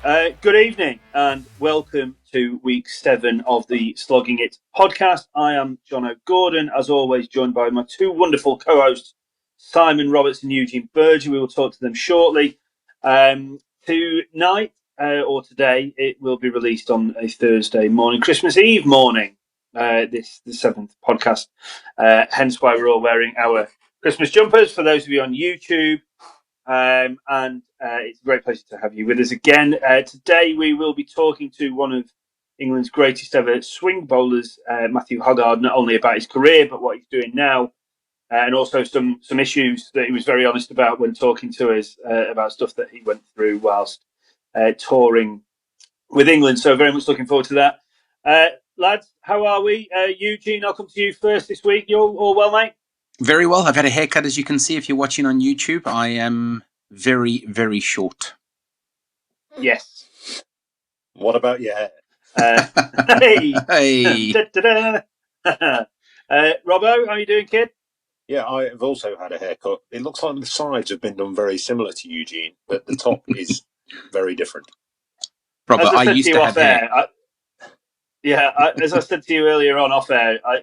Good evening and welcome to week 7 of the Slogging It podcast. I am John Gordon, as always, joined by my two wonderful co-hosts, Simon Roberts and Eugene Berger. We will talk to them shortly. Tonight, or today, it will be released on a Thursday morning, Christmas Eve morning, this the 7th podcast. Hence why we're all wearing our Christmas jumpers. For those of you on YouTube, and it's a great pleasure to have you with us again. Today we will be talking to one of England's greatest ever swing bowlers, Matthew Hoggard, not only about his career but what he's doing now, and also some issues that he was very honest about when talking to us about stuff that he went through whilst touring with England. So very much looking forward to that. Lads, how are we? Eugene, I'll come to you first this week. You all well, mate? Very well. I've had a haircut, as you can see if you're watching on YouTube. I am very, very short. Yes. What about your hair? Hey! Hey! Robbo, how are you doing, kid? Yeah, I have also had a haircut. It looks like the sides have been done very similar to Eugene, but the top is very different. Robbo, I used to have hair. As I said to you earlier on off air, I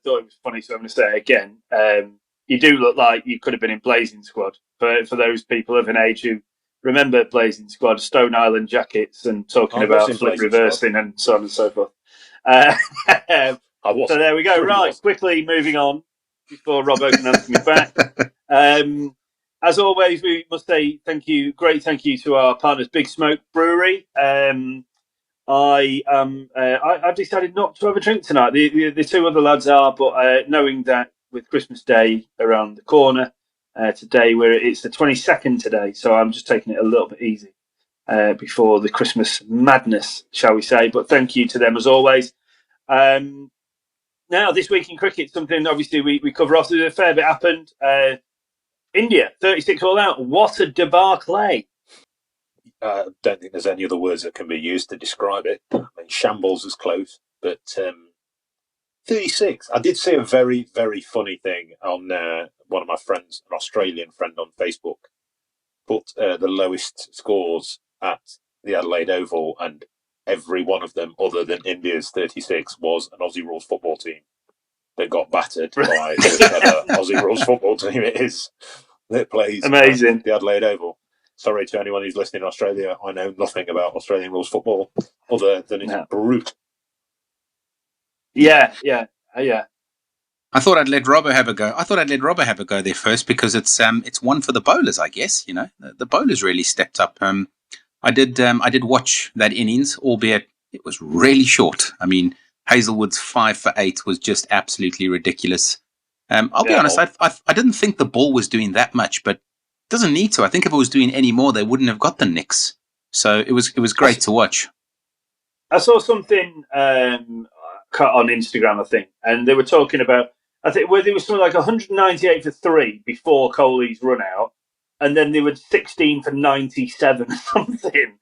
thought it was funny, so I'm going to say it again. You do look like you could have been in Blazing Squad. For those people of an age who remember Blazing Squad, Stone Island jackets and talking about flip reversing and so on and so forth. So there we go. Right, quickly moving on before Robbo can answer me back. As always, we must say great thank you to our partners, Big Smoke Brewery. I've decided not to have a drink tonight. The two other lads are, but knowing that with Christmas Day around the corner today, it's the 22nd today, so I'm just taking it a little bit easy before the Christmas madness, shall we say. But thank you to them as always. Now, this week in cricket, something obviously we cover off. There's a fair bit happened. India, 36 all out. What a debacle! I don't think there's any other words that can be used to describe it. I mean, shambles is close, but 36. I did see a very, very funny thing on one of my friends, an Australian friend on Facebook, put the lowest scores at the Adelaide Oval, and every one of them, other than India's 36, was an Aussie Rules football team that got battered by whichever Aussie Rules football team it is that plays Amazing. At the Adelaide Oval. Sorry to anyone who's listening in Australia. I know nothing about Australian rules football other than it's brute. Yeah. I thought I'd let Robbo have a go. There first because it's one for the bowlers, I guess. You know, the bowlers really stepped up. I did watch that innings, albeit it was really short. I mean, Hazelwood's 5 for 8 was just absolutely ridiculous. I'll be honest, I didn't think the ball was doing that much, but doesn't need to. I think if it was doing any more, they wouldn't have got the nicks. So it was great to watch. I saw something cut on Instagram, I think, and they were talking about, I think, where there was something like 198 for 3 before Kohli's run out, and then they were 16 for 97 or something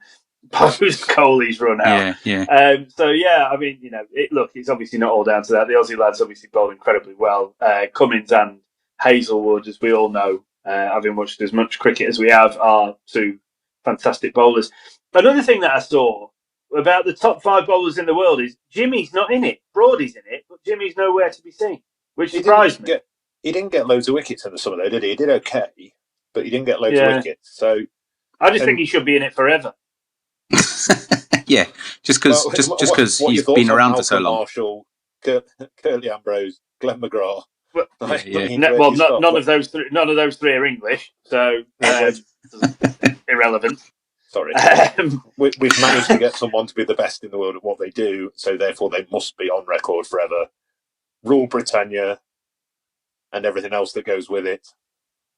post Kohli's run out. Yeah. I mean, you know, it's obviously not all down to that. The Aussie lads obviously bowled incredibly well. Cummins and Hazelwood, as we all know, having watched as much cricket as we have, are two fantastic bowlers. Another thing that I saw about the top 5 bowlers in the world is Jimmy's not in it. Broady's in it, but Jimmy's nowhere to be seen, which surprised me. He didn't get loads of wickets in the summer, though, did he? He did okay, but he didn't get loads of wickets. So I just think he should be in it forever. Yeah, just because he's been around for so long. Marshall, Curly Ambrose, Glenn McGrath. None of those three are English, so irrelevant. Sorry, we've managed to get someone to be the best in the world at what they do, so therefore they must be on record forever. Rule Britannia and everything else that goes with it.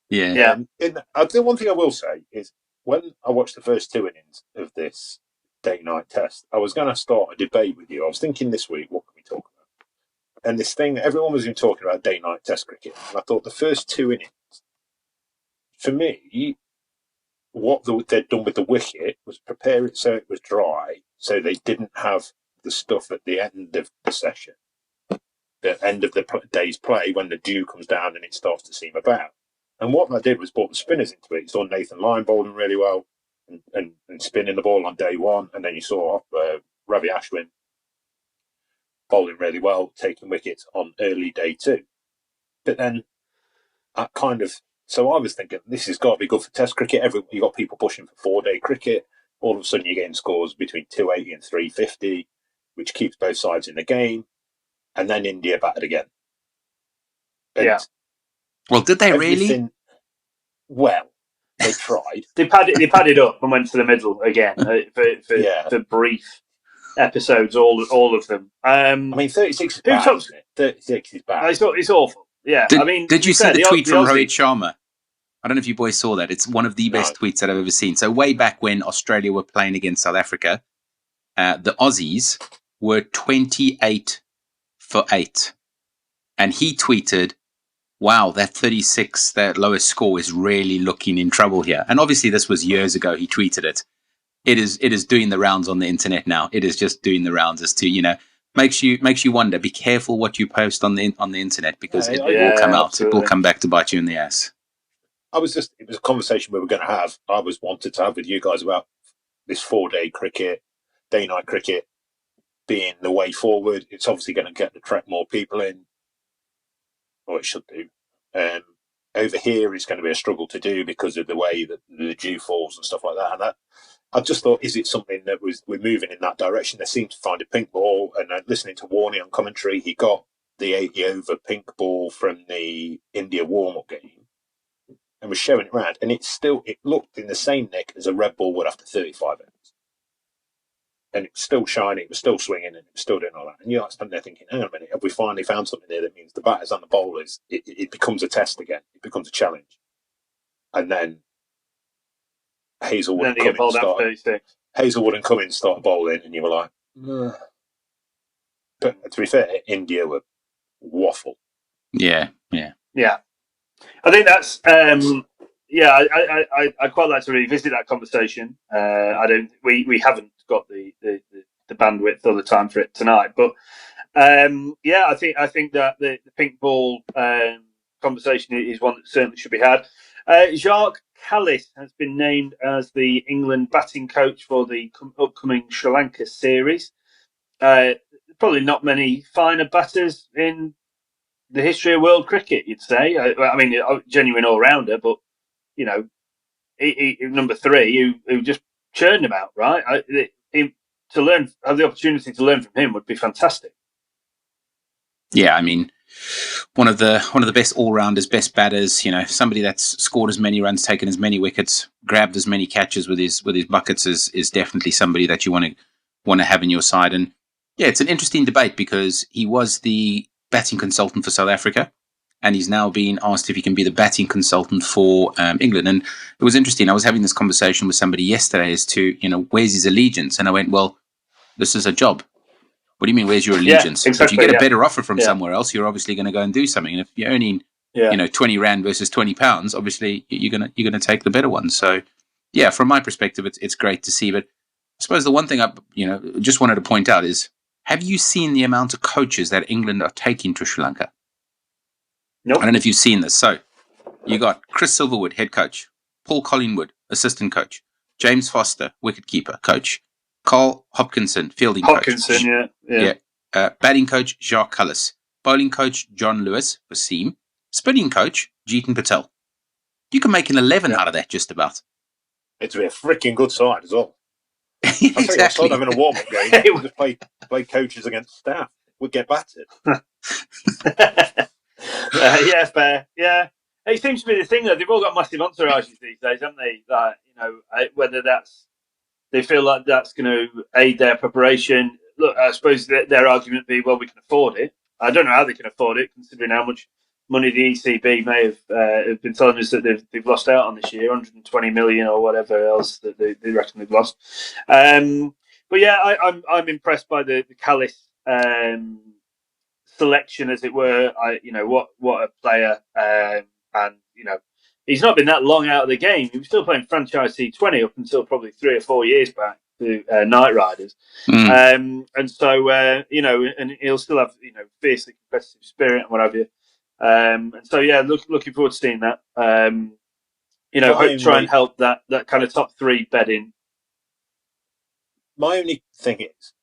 Yeah. The one thing I will say is, when I watched the first 2 innings of this day-night test, I was going to start a debate with you. I was thinking this week, what can we talk about? And this thing, everyone was talking about day-night test cricket. And I thought the first 2 innings, for me, what they'd done with the wicket was prepare it so it was dry, so they didn't have the stuff at the end of the session, the end of the day's play, when the dew comes down and it starts to seem about. And what I did was brought the spinners into it. You saw Nathan Lyon bowling really well, and Ashwin spinning the ball on day one, and then you saw Ravi Ashwin bowling really well, taking wickets on early day two. But then so I was thinking, this has got to be good for Test cricket. You got people pushing for 4-day cricket. All of a sudden, you're getting scores between 280 and 350, which keeps both sides in the game. And then India batted again. And well, did they really? Well, they tried. They padded up and went to the middle again for brief episodes. All of them. I mean, 36 is bad. Isn't it? 36 is bad. It's awful. Yeah. Did you see the tweet from Rohit Sharma? I don't know if you boys saw that. It's one of the best tweets that I've ever seen. So way back when Australia were playing against South Africa, the Aussies were 28 for 8. And he tweeted, wow, that 36, that lowest score is really looking in trouble here. And obviously this was years ago he tweeted it. It is doing the rounds on the internet now. It is just doing the rounds as to, makes you wonder. Be careful what you post on the internet, because it will come out. Absolutely. It will come back to bite you in the ass. It was a conversation we were going to have. I wanted to have with you guys about this 4-day cricket, day-night cricket being the way forward. It's obviously going to attract more people in, or it should do. Over here, it's going to be a struggle to do because of the way that the dew falls and stuff like that. And I just thought, is it something that we're moving in that direction? They seem to find a pink ball, and listening to Warney on commentary, he got the 80-over pink ball from the India warm-up game and was showing it around, and it looked in the same nick as a red ball would after 35 overs. And it was still shining, it was still swinging, and it was still doing all that. And you're standing there thinking, hang on a minute, have we finally found something there that means the batters and the bowlers, it becomes a test again, it becomes a challenge. And then Hazelwood and Cummins started bowling, and you were like, ugh. But to be fair, India were waffle. Yeah. I think that's I quite like to revisit that conversation. We haven't got the bandwidth or the time for it tonight, but I think that the pink ball conversation is one that certainly should be had. Jacques Kallis has been named as the England batting coach for the upcoming Sri Lanka series. Probably not many finer batters in the history of world cricket, you'd say. I mean, a genuine all-rounder, but, he, number 3, who just churned him out, right? Have the opportunity to learn from him would be fantastic. Yeah, I mean, one of the best all-rounders, best batters, somebody that's scored as many runs, taken as many wickets, grabbed as many catches with his buckets is definitely somebody that you want to have in your side. And yeah, it's an interesting debate because he was the batting consultant for South Africa, and he's now being asked if he can be the batting consultant for England. And it was interesting. I was having this conversation with somebody yesterday as to, where's his allegiance? And I went, well, this is a job. What do you mean, where's your allegiance? Yeah, exactly, if you get a better offer from somewhere else, you're obviously going to go and do something. And if you're earning, 20 Rand versus 20 pounds, obviously you're going to take the better one. So yeah, from my perspective, it's great to see. But I suppose the one thing I, just wanted to point out is, have you seen the amount of coaches that England are taking to Sri Lanka? Nope. I don't know if you've seen this. So you got Chris Silverwood, head coach, Paul Collingwood, assistant coach, James Foster, wicketkeeper, coach, Carl Hopkinson, fielding coach. Yeah. Batting coach, Jacques Kallis, bowling coach, John Lewis, Wasim, spinning coach, Jeetan Patel. You can make an 11 out of that, just about. It's a freaking good side as well. Exactly. I'm in a warm-up game. We'll just play coaches against staff. We'd get battered. Yeah, fair. Yeah, it seems to be the thing that they've all got massive entourages these days, haven't they? Whether they feel like that's going to aid their preparation. Look, I suppose their argument would be, well, we can afford it. I don't know how they can afford it, considering how much money the ECB may have been telling us that they've lost out on this year, 120 million or whatever else that they reckon they've lost. But yeah, I'm impressed by the Kallis selection, as it were. What a player, and he's not been that long out of the game. He was still playing franchise T20 up until probably 3 or 4 years back to Knight Riders, and so and he'll still have fiercely competitive spirit and what have you. And so yeah, looking forward to seeing that. Hope try and help that kind of top 3 bedding my only thing is,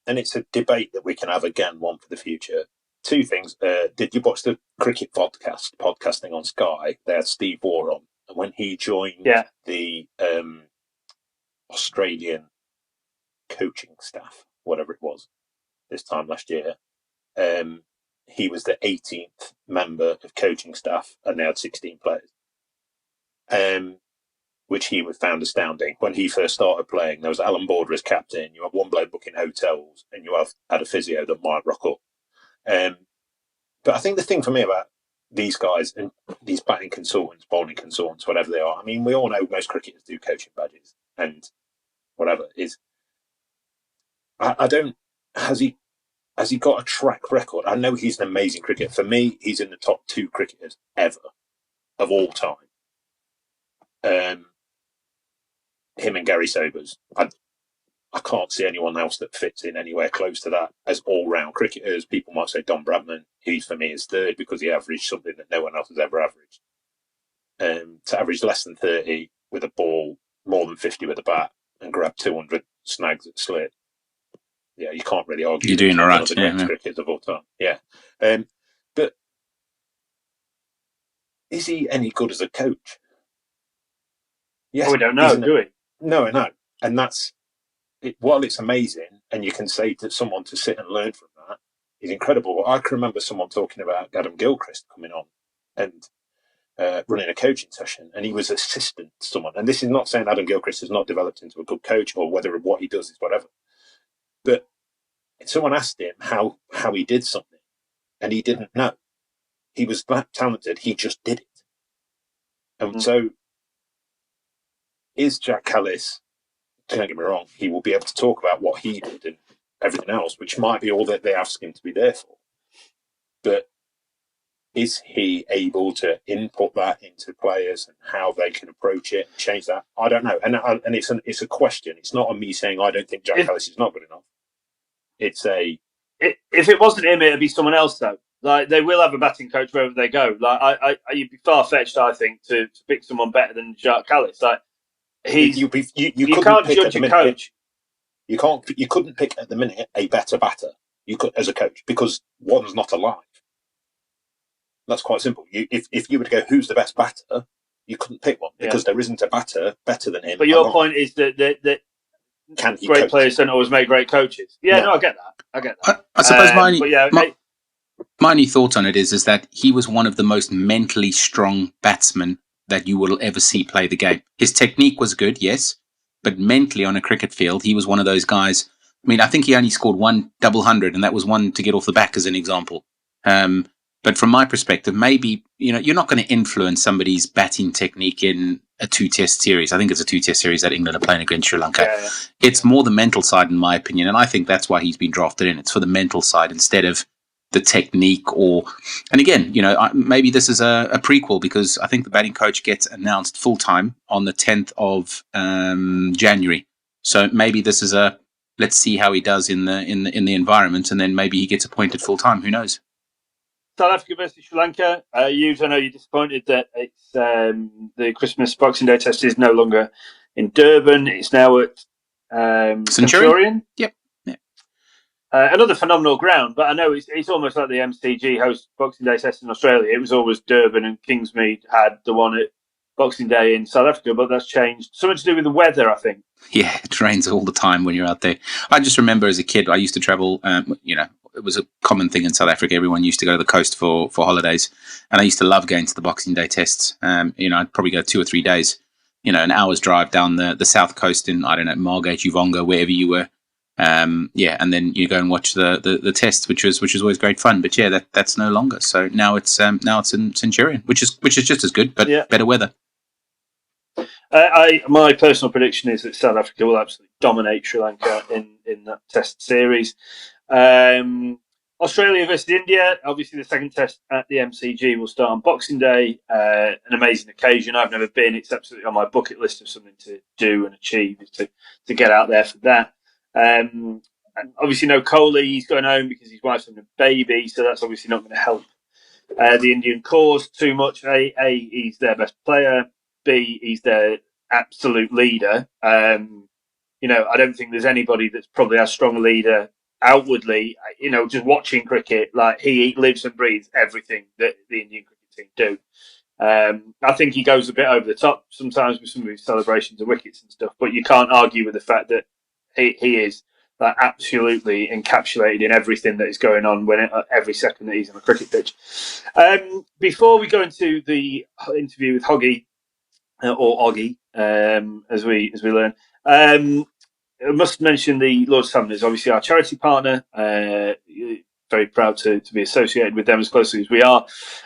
and it's a debate that we can have again, one for the future. Two things. Did you watch the cricket podcasting on Sky? They had Steve Waugh on, and when he joined the Australian coaching staff, whatever it was, this time last year, he was the 18th member of coaching staff, and they had 16 players, which he found astounding. When he first started playing, there was Alan Border as captain, you had one bloke booking hotels, and you had a physio that might rock up. But I think the thing for me about these guys and these batting consultants, bowling consultants, whatever they are, I mean, we all know most cricketers do coaching badges and whatever, is I don't, has he got a track record? I know he's an amazing cricketer. For me, he's in the top 2 cricketers ever of all time. Him and Gary Sobers. I can't see anyone else that fits in anywhere close to that as all-round cricketers. People might say Don Bradman. He, for me, is third because he averaged something that no one else has ever averaged. To average less than 30 with a ball, more than 50 with a bat, and grab 200 snags at slit. Yeah, you can't really argue. You're doing all right. One of the greatest cricketers of all time. Yeah. But is he any good as a coach? Yes. Well, we don't know, do we? No, I know. And that's... while it's amazing, and you can say to someone to sit and learn from that, is incredible. I can remember someone talking about Adam Gilchrist coming on and running a coaching session, and he was assistant to someone. And this is not saying Adam Gilchrist has not developed into a good coach or whether what he does is whatever. But someone asked him how he did something, and he didn't know. He was that talented, he just did it. And so, is Jack Callis... Don't get me wrong, he will be able to talk about what he did and everything else, which might be all that they ask him to be there for. But is he able to input that into players and how they can approach it and change that? I don't know. And it's a question. It's not on me saying I don't think Jack Callis is not good enough. It's a... If it wasn't him, it'd be someone else, though. Like, they will have a batting coach wherever they go. Like, you'd be far-fetched, I think, to pick someone better than Jack Callis. Like, you can't judge a coach. You couldn't pick at the minute a better batter. You could as a coach because one's not alive. That's quite simple. If you were to go, who's the best batter? You couldn't pick one because there isn't a batter better than him. But your point is that great players don't always make great coaches. Yeah, no, I get that. I suppose my only thought on it is that he was one of the most mentally strong batsmen that you will ever see play the game. His technique was good, yes, but mentally on a cricket field, he was one of those guys. I mean, I think he only scored one double hundred, and that was one to get off the back as an example. But from my perspective, maybe you're not going to influence somebody's batting technique in a 2-test series. I think it's a 2-test series that England are playing against Sri Lanka. Yeah. It's more the mental side, in my opinion, and I think that's why he's been drafted in. It's for the mental side instead of the technique and again, maybe this is a prequel because I think the batting coach gets announced full time on the 10th of January. So maybe this is let's see how he does in the environment, and then maybe he gets appointed full time. Who knows? South Africa versus Sri Lanka. I know you're disappointed that it's the Christmas Boxing Day test is no longer in Durban. It's now at Centurion. Yep. Another phenomenal ground, but I know it's almost like the MCG hosts Boxing Day test in Australia. It was always Durban, and Kingsmead had the one at Boxing Day in South Africa, but that's changed. Something to do with the weather, I think. Yeah, it rains all the time when you're out there. I just remember as a kid, I used to travel, it was a common thing in South Africa. Everyone used to go to the coast for holidays, and I used to love going to the Boxing Day tests. I'd probably go 2 or 3 days, an hour's drive down the south coast in, I don't know, Margate, Uvonga, wherever you were. And then you go and watch the tests, which was always great fun. But yeah, that's no longer. So now it's in Centurion, which is just as good, but better weather. My personal prediction is that South Africa will absolutely dominate Sri Lanka in that test series. Australia versus India, obviously the second test at the MCG will start on Boxing Day. An amazing occasion. I've never been. It's absolutely on my bucket list of something to do and achieve is to get out there for that. And obviously no Kohli, he's going home because his wife's having a baby, so that's obviously not going to help the Indian cause too much. A, he's their best player. B, he's their absolute leader. I don't think there's anybody that's probably as strong a leader outwardly. Just watching cricket, like he lives and breathes everything that the Indian cricket team do. I think he goes a bit over the top sometimes with some of his celebrations of wickets and stuff, but you can't argue with the fact that he is absolutely encapsulated in everything that is going on every second that he's on a cricket pitch. Before we go into the interview with Hoggy or Oggy, as we learn, I must mention the Lord's Tavern is obviously our charity partner. Very proud to be associated with them as closely as we are.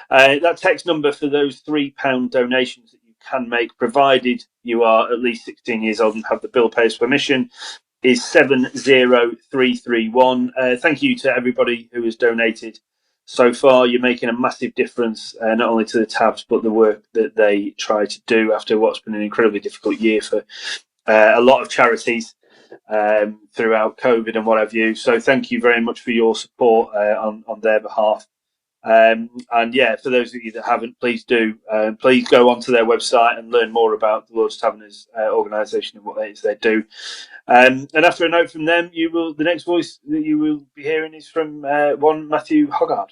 That text number for those £3 donations that you can make, provided you are at least 16 years old and have the bill payer's permission, is 70331. Thank you to everybody who has donated so far. You're making a massive difference, not only to the Tabs, but the work that they try to do after what's been an incredibly difficult year for a lot of charities throughout COVID and what have you. So thank you very much for your support on their behalf. And yeah, for those of you that haven't, please do. Please go onto their website and learn more about the Lord's Taverners organisation and what it is they do. And after a note from them, the next voice that you will be hearing is from one Matthew Hoggard.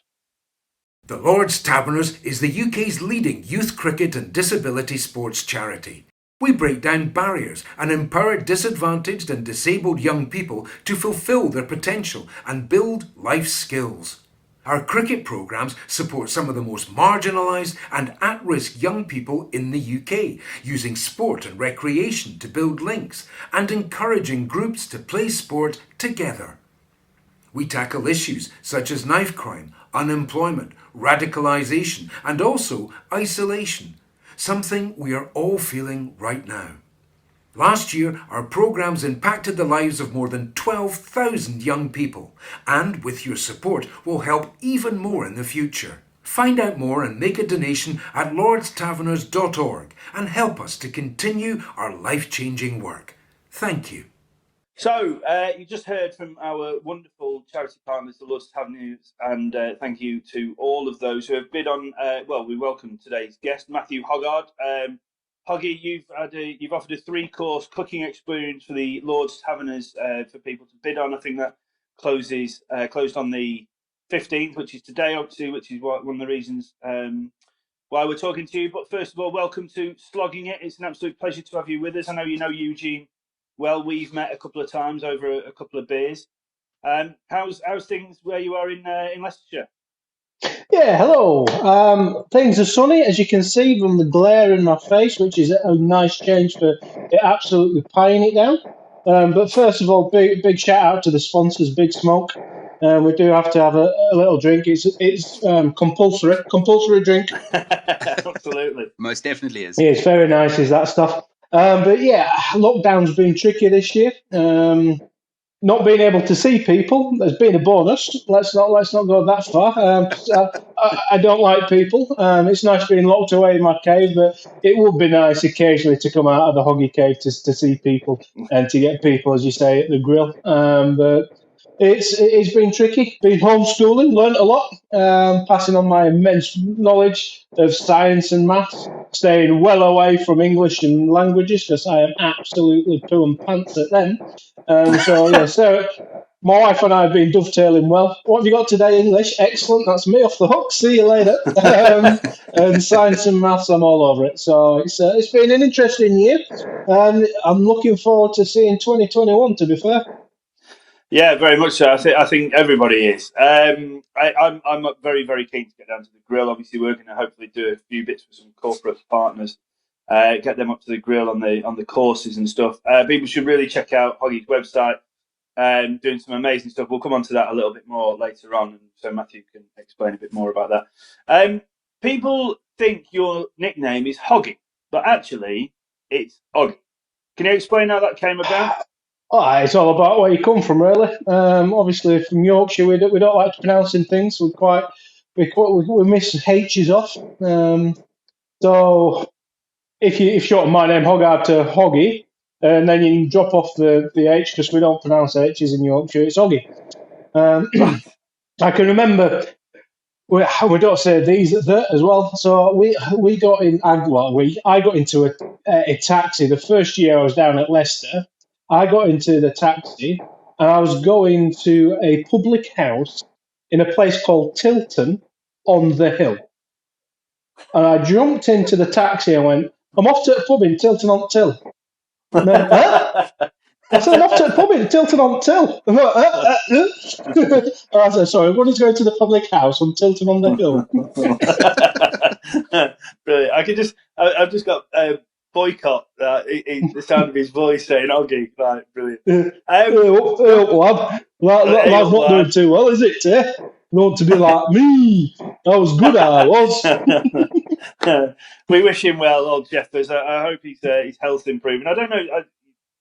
The Lord's Taverners is the UK's leading youth cricket and disability sports charity. We break down barriers and empower disadvantaged and disabled young people to fulfil their potential and build life skills. Our cricket programmes support some of the most marginalised and at-risk young people in the UK, using sport and recreation to build links and encouraging groups to play sport together. We tackle issues such as knife crime, unemployment, radicalisation and also isolation, something we are all feeling right now. Last year, our programmes impacted the lives of more than 12,000 young people, and with your support will help even more in the future. Find out more and make a donation at lordstaverners.org and help us to continue our life-changing work. Thank you. So, you just heard from our wonderful charity partners, the Lord's Taverners, and thank you to all of those who have bid on. We welcome today's guest, Matthew Hoggard. Hoggy, you've offered a 3-course cooking experience for the Lord's Taverners for people to bid on. I think that closed on the 15th, which is today, obviously, which is one of the reasons why we're talking to you. But first of all, welcome to Slogging It. It's an absolute pleasure to have you with us. I know you know Eugene well. We've met a couple of times over a couple of beers. How's things where you are in Leicestershire? Yeah, hello. Things are sunny, as you can see from the glare in my face, which is a nice change for it absolutely pieing it down. But first of all, big shout out to the sponsors, Big Smoke. We do have to have a little drink. It's compulsory drink. Absolutely. Most definitely is. Yeah, it's very nice, is that stuff. But yeah, lockdown's been tricky this year. Not being able to see people has been a bonus. Let's not go that far. I don't like people. It's nice being locked away in my cave, but it would be nice occasionally to come out of the Hoggy cave to see people and to get people, as you say, at the grill. But it's been tricky. Been homeschooling, learnt a lot, passing on my immense knowledge of science and maths, staying well away from English and languages because I am absolutely poo and pants at them. So my wife and I have been dovetailing well. What have you got today? English? Excellent. That's me off the hook. See you later. And science and maths, I'm all over it. So it's been an interesting year, and I'm looking forward to seeing 2021. To be fair. Yeah, very much so. I think everybody is. I'm very, very keen to get down to the grill. Obviously, we're going to hopefully do a few bits with some corporate partners, get them up to the grill on the courses and stuff. People should really check out Hoggy's website. Doing some amazing stuff. We'll come on to that a little bit more later on, so Matthew can explain a bit more about that. People think your nickname is Hoggy, but actually it's Oggy. Can you explain how that came about? It's all about where you come from, really. Obviously, from Yorkshire, we don't like pronouncing things. We miss H's off. So if you shorten my name Hoggard to Hoggy, and then you can drop off the H because we don't pronounce H's in Yorkshire. It's Oggy. I can remember. We don't say these at that as well. So we got in. I got into a taxi the first year I was down at Leicester. I got into the taxi and I was going to a public house in a place called Tilton on the Hill. And I jumped into the taxi and went, I'm off to a pub in Tilton on Till. And then, I said, I'm off to a pub in Tilton on Till. And I said, sorry, everybody's going to the public house on Tilton on the Hill. Brilliant. I've just got boycott the sound of his voice saying Oggy. Right, brilliant. Lad. Lad's not doing too well, is it? You want to be like me. I was good, I was. We wish him well, old Jeffers. I hope his health's improving. I don't know. I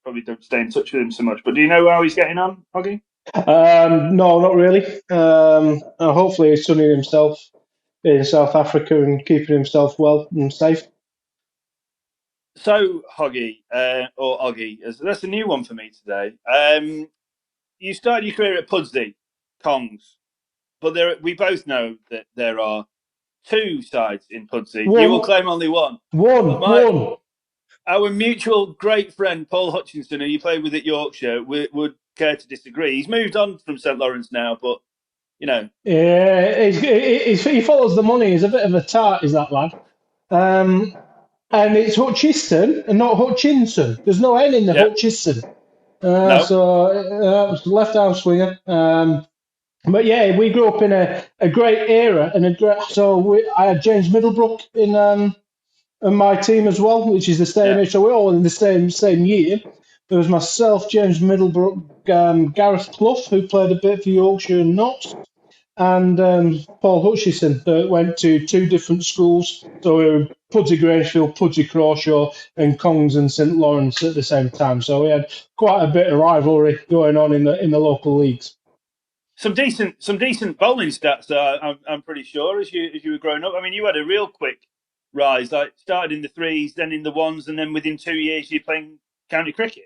probably don't stay in touch with him so much, but do you know how he's getting on, Oggy? No, not really. Hopefully he's sunning himself in South Africa and keeping himself well and safe. So, Hoggy, or Oggy, that's a new one for me today. You started your career at Pudsey, Kongs, but we both know that there are two sides in Pudsey. You will claim only one. One. Our mutual great friend Paul Hutchinson, who you played with at Yorkshire, would care to disagree. He's moved on from St Lawrence now, but you know. Yeah, he follows the money. He's a bit of a tart, is that lad? And it's Hutchinson and not Hutchinson. There's no N in the Hutchinson. No. So left arm swinger. But yeah, we grew up in a great era, and I had James Middlebrook in my team as well, which is the same age. So we're all in the same year. There was myself, James Middlebrook, Gareth Clough, who played a bit for Yorkshire and Notts, and Paul Hutchison, that went to two different schools. So we were Pudsey Grangefield, Pudsey Crawshaw, and Kongs and St Lawrence at the same time. So we had quite a bit of rivalry going on in the local leagues. Some decent bowling stats, I'm pretty sure, as you were growing up. I mean, you had a real quick rise. Like started in the threes, then in the ones, and then within 2 years you're playing county cricket.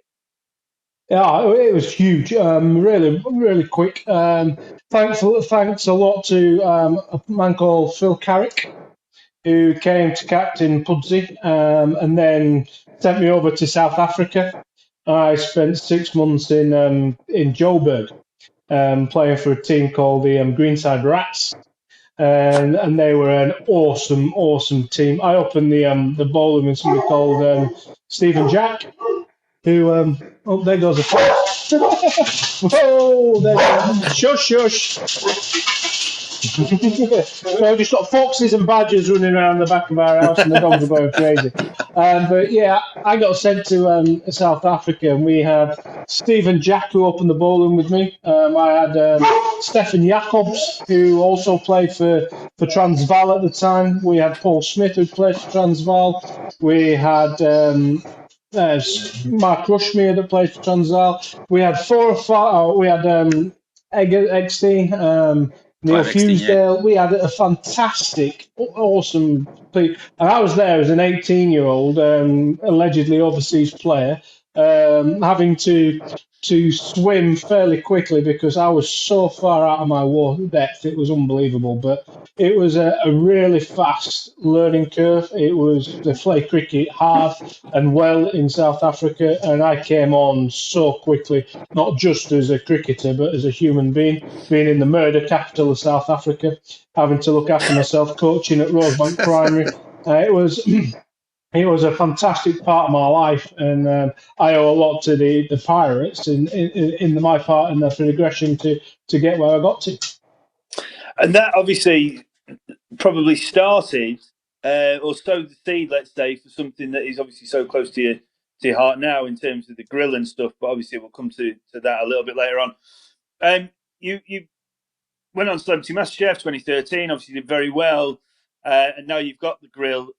Yeah, it was huge. Really, really quick. Thanks a lot to a man called Phil Carrick, who came to captain Pudsey, and then sent me over to South Africa. I spent 6 months in Joburg, playing for a team called the Greenside Rats. And they were an awesome team. I opened the bowling with somebody called Stephen Jack, who there goes a fox. Whoa, shush. We've just got foxes and badgers running around the back of our house, and the dogs are going crazy. But yeah, I got sent to South Africa, and we had Stephen Jack, who opened the bowling with me. I had Stefan Jacobs, who also played for Transvaal at the time. We had Paul Smith, who played for Transvaal. We had Mark Rushmere, that played for Transvaal. We had 4 or 5. We had Eggstein, Neil Hughesdale. We had a fantastic, awesome team. And I was there as an 18-year-old, allegedly overseas player, having to swim fairly quickly because I was so far out of my water depth. It was unbelievable, but it was a really fast learning curve. It was to play cricket hard and well in South Africa, and I came on so quickly, not just as a cricketer, but as a human being in the murder capital of South Africa, having to look after myself, coaching at Rosebank Primary. It was a fantastic part of my life, and I owe a lot to the Pirates in my part in the progression to get where I got to. And that obviously probably started or sowed the seed, let's say, for something that is obviously so close to your heart now in terms of the grill and stuff. But obviously, we'll come to that a little bit later on. You went on Celebrity MasterChef 2013. Obviously, did very well, and now you've got the grill.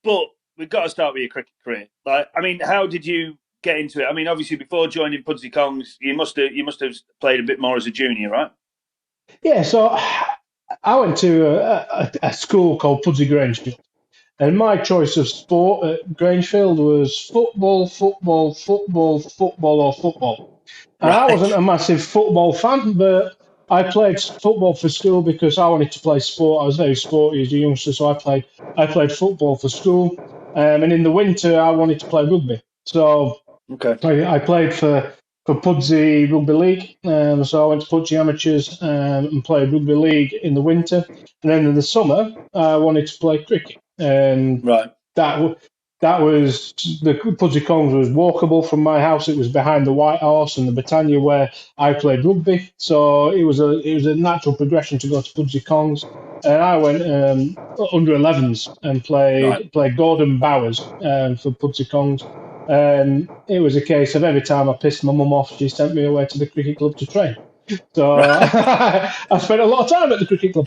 But we've got to start with your cricket career. Like, I mean, how did you get into it? I mean, obviously, before joining Pudsey Kongs, you must have played a bit more as a junior, right? Yeah. So I went to a school called Pudsey Grangefield, and my choice of sport at Grangefield was football, or football. And I wasn't a massive football fan, but I played football for school because I wanted to play sport. I was very sporty as a youngster, so I played football for school. And in the winter, I wanted to play rugby. So Okay. I played for Pudsey Rugby League, so I went to Pudsey Amateurs and played rugby league in the winter, and then in the summer I wanted to play cricket, and Right. that was the Pudsey Kongs was walkable from my house. It was behind the White Horse and the Britannia where I played rugby, so it was a natural progression to go to Pudsey Kongs, and I went under 11s and played Gordon Bowers for Pudsey Kongs. It was a case of every time I pissed my mum off, she sent me away to the cricket club to train. So I spent a lot of time at the cricket club.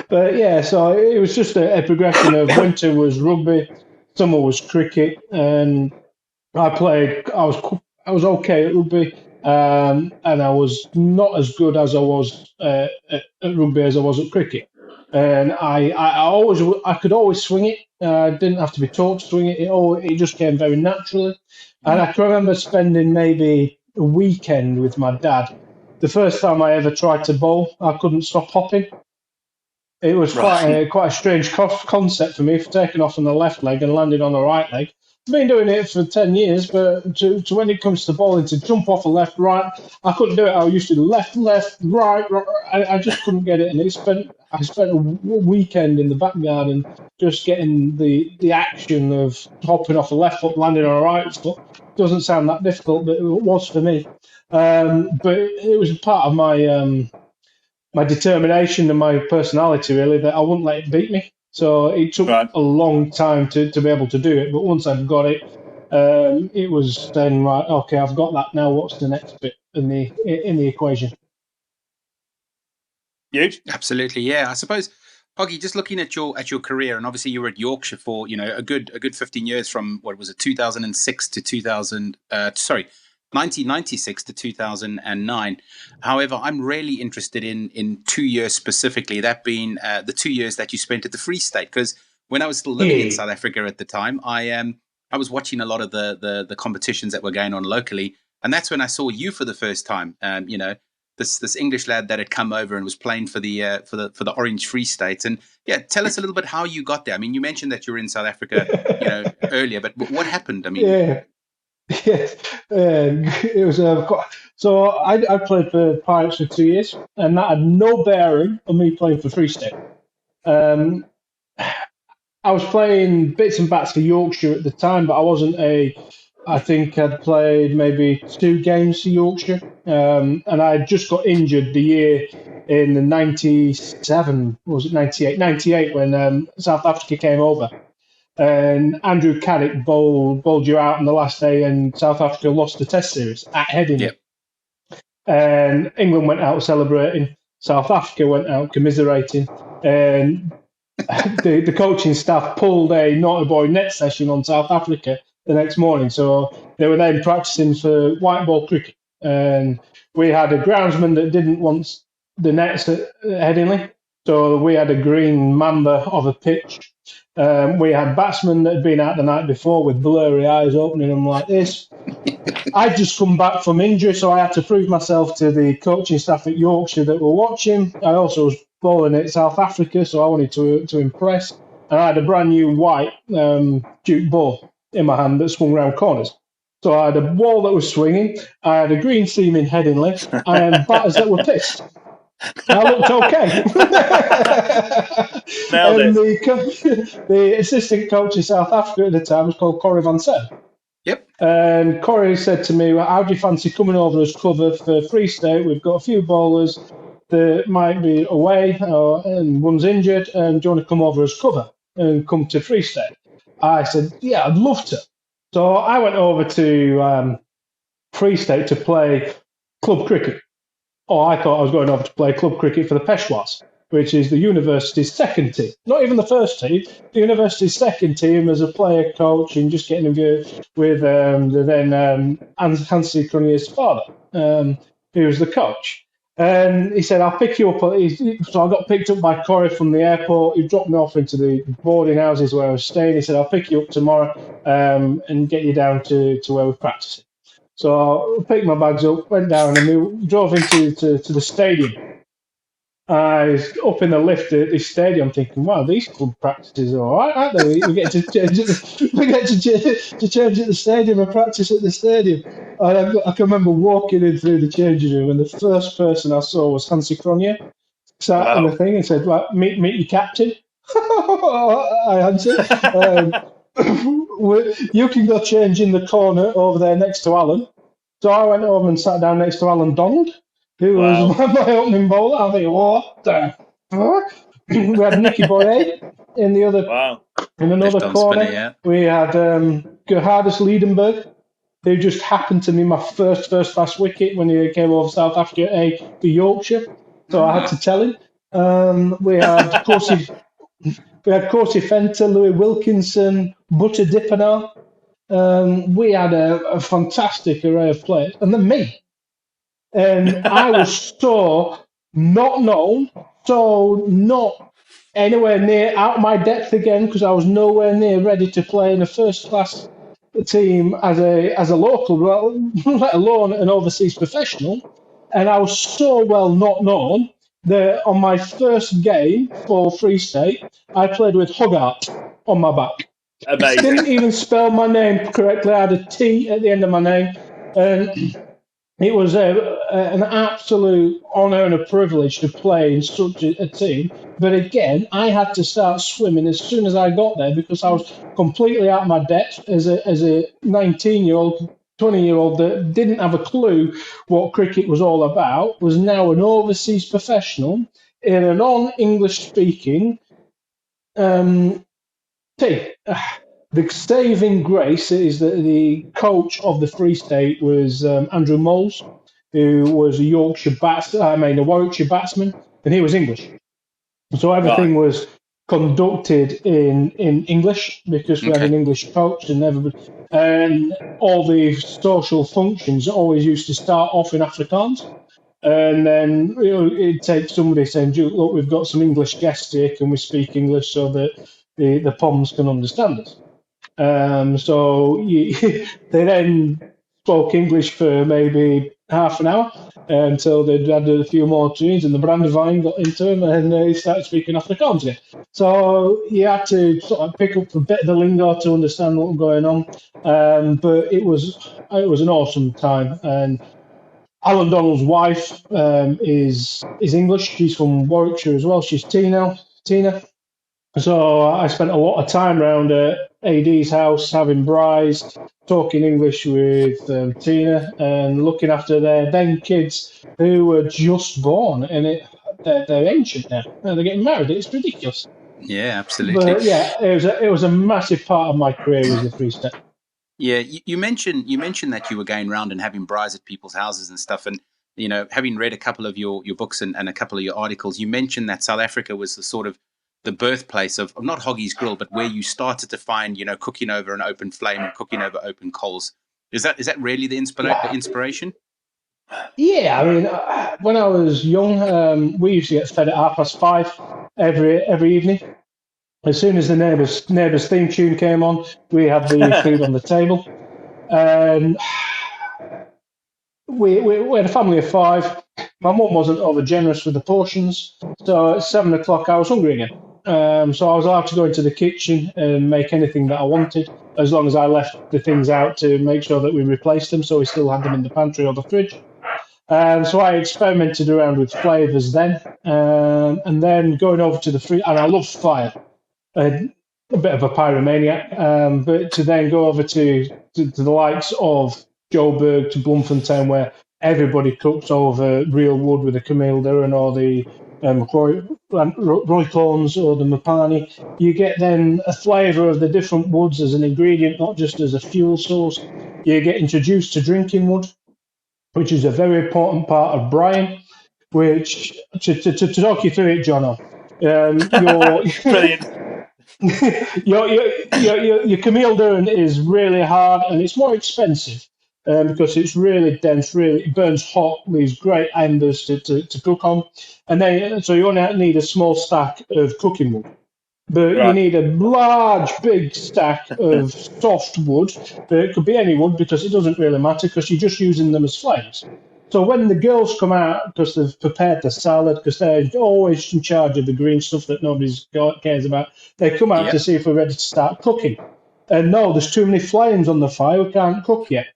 But yeah, so it was just a progression of winter was rugby, summer was cricket, and I was okay at rugby, and I was not as good as I was at rugby as I was at cricket. And I could always swing it. I didn't have to be taught to swing it. It just came very naturally. And I can remember spending maybe a weekend with my dad. The first time I ever tried to bowl, I couldn't stop hopping. It was quite a strange concept for me, for taking off on the left leg and landing on the right leg. I've been doing it for 10 years, but to when it comes to bowling, to jump off a left, right, I couldn't do it. I used to left, right. I just couldn't get it. And I spent a weekend in the back garden just getting the action of hopping off a left foot, landing on a right foot. Doesn't sound that difficult, but it was for me. But it was part of my determination and my personality, really, that I wouldn't let it beat me. So it took a long time to be able to do it. But once I'd got it, it was then right. Okay, I've got that now. What's the next bit in the equation? Huge. Absolutely, yeah. I suppose, Hoggy, just looking at your career, and obviously you were at Yorkshire for a good 15 years, from what was it, 2006 to 1996 to 2009. However, I'm really interested in 2 years specifically, that being the 2 years that you spent at the Free State. Because when I was still living in South Africa at the time, I was watching a lot of the competitions that were going on locally, and that's when I saw you for the first time. This English lad that had come over and was playing for the Orange Free State. And yeah, tell us a little bit how you got there. I mean, you mentioned that you were in South Africa, earlier, but what happened? I mean, Yes, it was so. I played for Pirates for 2 years, and that had no bearing on me playing for Free State. I was playing bits and bats for Yorkshire at the time, but I wasn't I think I'd played maybe 2 games for Yorkshire, and I just got injured the year in the 97, was it 98? 98 when South Africa came over. And Andrew Caddick bowled you out on the last day, and South Africa lost the Test series at Headingley. Yep. And England went out celebrating. South Africa went out commiserating, and the coaching staff pulled a naughty boy net session on South Africa the next morning. So they were then practicing for white ball cricket, and we had a groundsman that didn't want the nets at Headingley. So we had a green mamba of a pitch. We had batsmen that had been out the night before with blurry eyes, opening them like this. I'd just come back from injury, so I had to prove myself to the coaching staff at Yorkshire that were watching. I also was bowling at South Africa, so I wanted to impress. And I had a brand new white Duke ball in my hand that swung round corners. So I had a ball that was swinging, I had a green seam in Headingley, and batters that were pissed. I looked okay. And the assistant coach in South Africa at the time was called Corey Van Sen. Yep. And Corey said to me, well, how do you fancy coming over as cover for Free State? We've got a few bowlers that might be away and one's injured, and do you want to come over as cover and come to Free State? I said, yeah, I'd love to. So I went over to Free State to play club cricket. I thought I was going over to play club cricket for the Peshwas, which is the university's second team. Not even the first team, the university's second team as a player, coach, and just getting involved with the then Hansi Cronier's father, who was the coach. And he said, I'll pick you up. So I got picked up by Corey from the airport. He dropped me off into the boarding houses where I was staying. He said, I'll pick you up tomorrow and get you down to where we're practicing. So I picked my bags up, went down, and we drove into the stadium. I was up in the lift at this stadium thinking, wow, these club practices are all right, aren't they? We get to change to change at the stadium and practice at the stadium. I can remember walking in through the changing room, and the first person I saw was Hansi Cronje, sat in the thing and said, right, meet your captain. I answered. You can go change in the corner over there next to Alan. So I went over and sat down next to Alan Donald, who was my opening bowler. I think, what the fuck? We had Nicky Boye in the other, in another Left-arm corner. spinner, yeah. We had Gerhardus Liedenberg, who just happened to be my first class wicket when he came over South Africa to Yorkshire. So I had to tell him. We had Corsi Fenter, Louis Wilkinson, Butter Dippenar. We had a fantastic array of players, and then me. And I was so not known, so not anywhere near out my depth again, because I was nowhere near ready to play in a first class team as a local, let alone an overseas professional. And I was so well not known that on my first game for Free State, I played with Hoggard on my back. Amazing. Didn't even spell my name correctly. I had a T at the end of my name. And it was an absolute honour and a privilege to play in such a team. But again, I had to start swimming as soon as I got there because I was completely out of my depth as a 19-year-old, 20-year-old that didn't have a clue what cricket was all about, was now an overseas professional in a non-English speaking team. The saving grace is that the coach of the Free State was Andrew Moles, who was a Warwickshire batsman, and he was English. So everything was conducted in English because we had an English coach, and all the social functions always used to start off in Afrikaans. And then it'd take somebody saying, look, we've got some English guests here, can we speak English so that the Poms can understand us? They then spoke English for maybe half an hour until they'd had a few more tunes and the Brandywine got into them and they started speaking Afrikaans again. So you had to sort of pick up a bit of the lingo to understand what was going on. But it was an awesome time. And Alan Donald's wife is English. She's from Warwickshire as well. She's Tina. So I spent a lot of time around AD's house, having braais, talking English with Tina, and looking after their then kids who were just born, and they're ancient now. They're getting married. It's ridiculous. Yeah, absolutely. But yeah, it was a massive part of my career was the Free State. Yeah, you mentioned that you were going around and having braais at people's houses and stuff, and having read a couple of your books and a couple of your articles, you mentioned that South Africa was the sort of the birthplace of not Hoggy's Grill, but where you started to find, cooking over an open flame and cooking over open coals. Is that really the inspiration? Yeah, I mean, when I was young, we used to get fed at 5:30 every evening. As soon as the neighbours theme tune came on, we had the food on the table. We had a family of 5. My mum wasn't over generous with the portions, so at 7 o'clock I was hungry again. So I was allowed to go into the kitchen and make anything that I wanted, as long as I left the things out to make sure that we replaced them, so we still had them in the pantry or the fridge. So I experimented around with flavours then, and then going over to the fridge, and I love fire. A bit of a pyromaniac, but to then go over to the likes of Joburg to Bloemfontein, where everybody cooks over real wood with the Camilda or the Roycorns or the Mapani, you get then a flavour of the different woods as an ingredient, not just as a fuel source. You get introduced to drinking wood, which is a very important part of Brian, which, to talk you through it, Jono, Brilliant. your Camille Doon is really hard and it's more expensive because it's really dense, it burns hot, leaves great embers to cook on. And then, so you only need a small stack of cooking wood. But you need a large, big stack of soft wood. But it could be any wood because it doesn't really matter because you're just using them as flames. So when the girls come out, because they've prepared the salad, because they're always in charge of the green stuff that nobody cares about, they come out Yep. to see if we're ready to start cooking. And no, there's too many flames on the fire, we can't cook yet.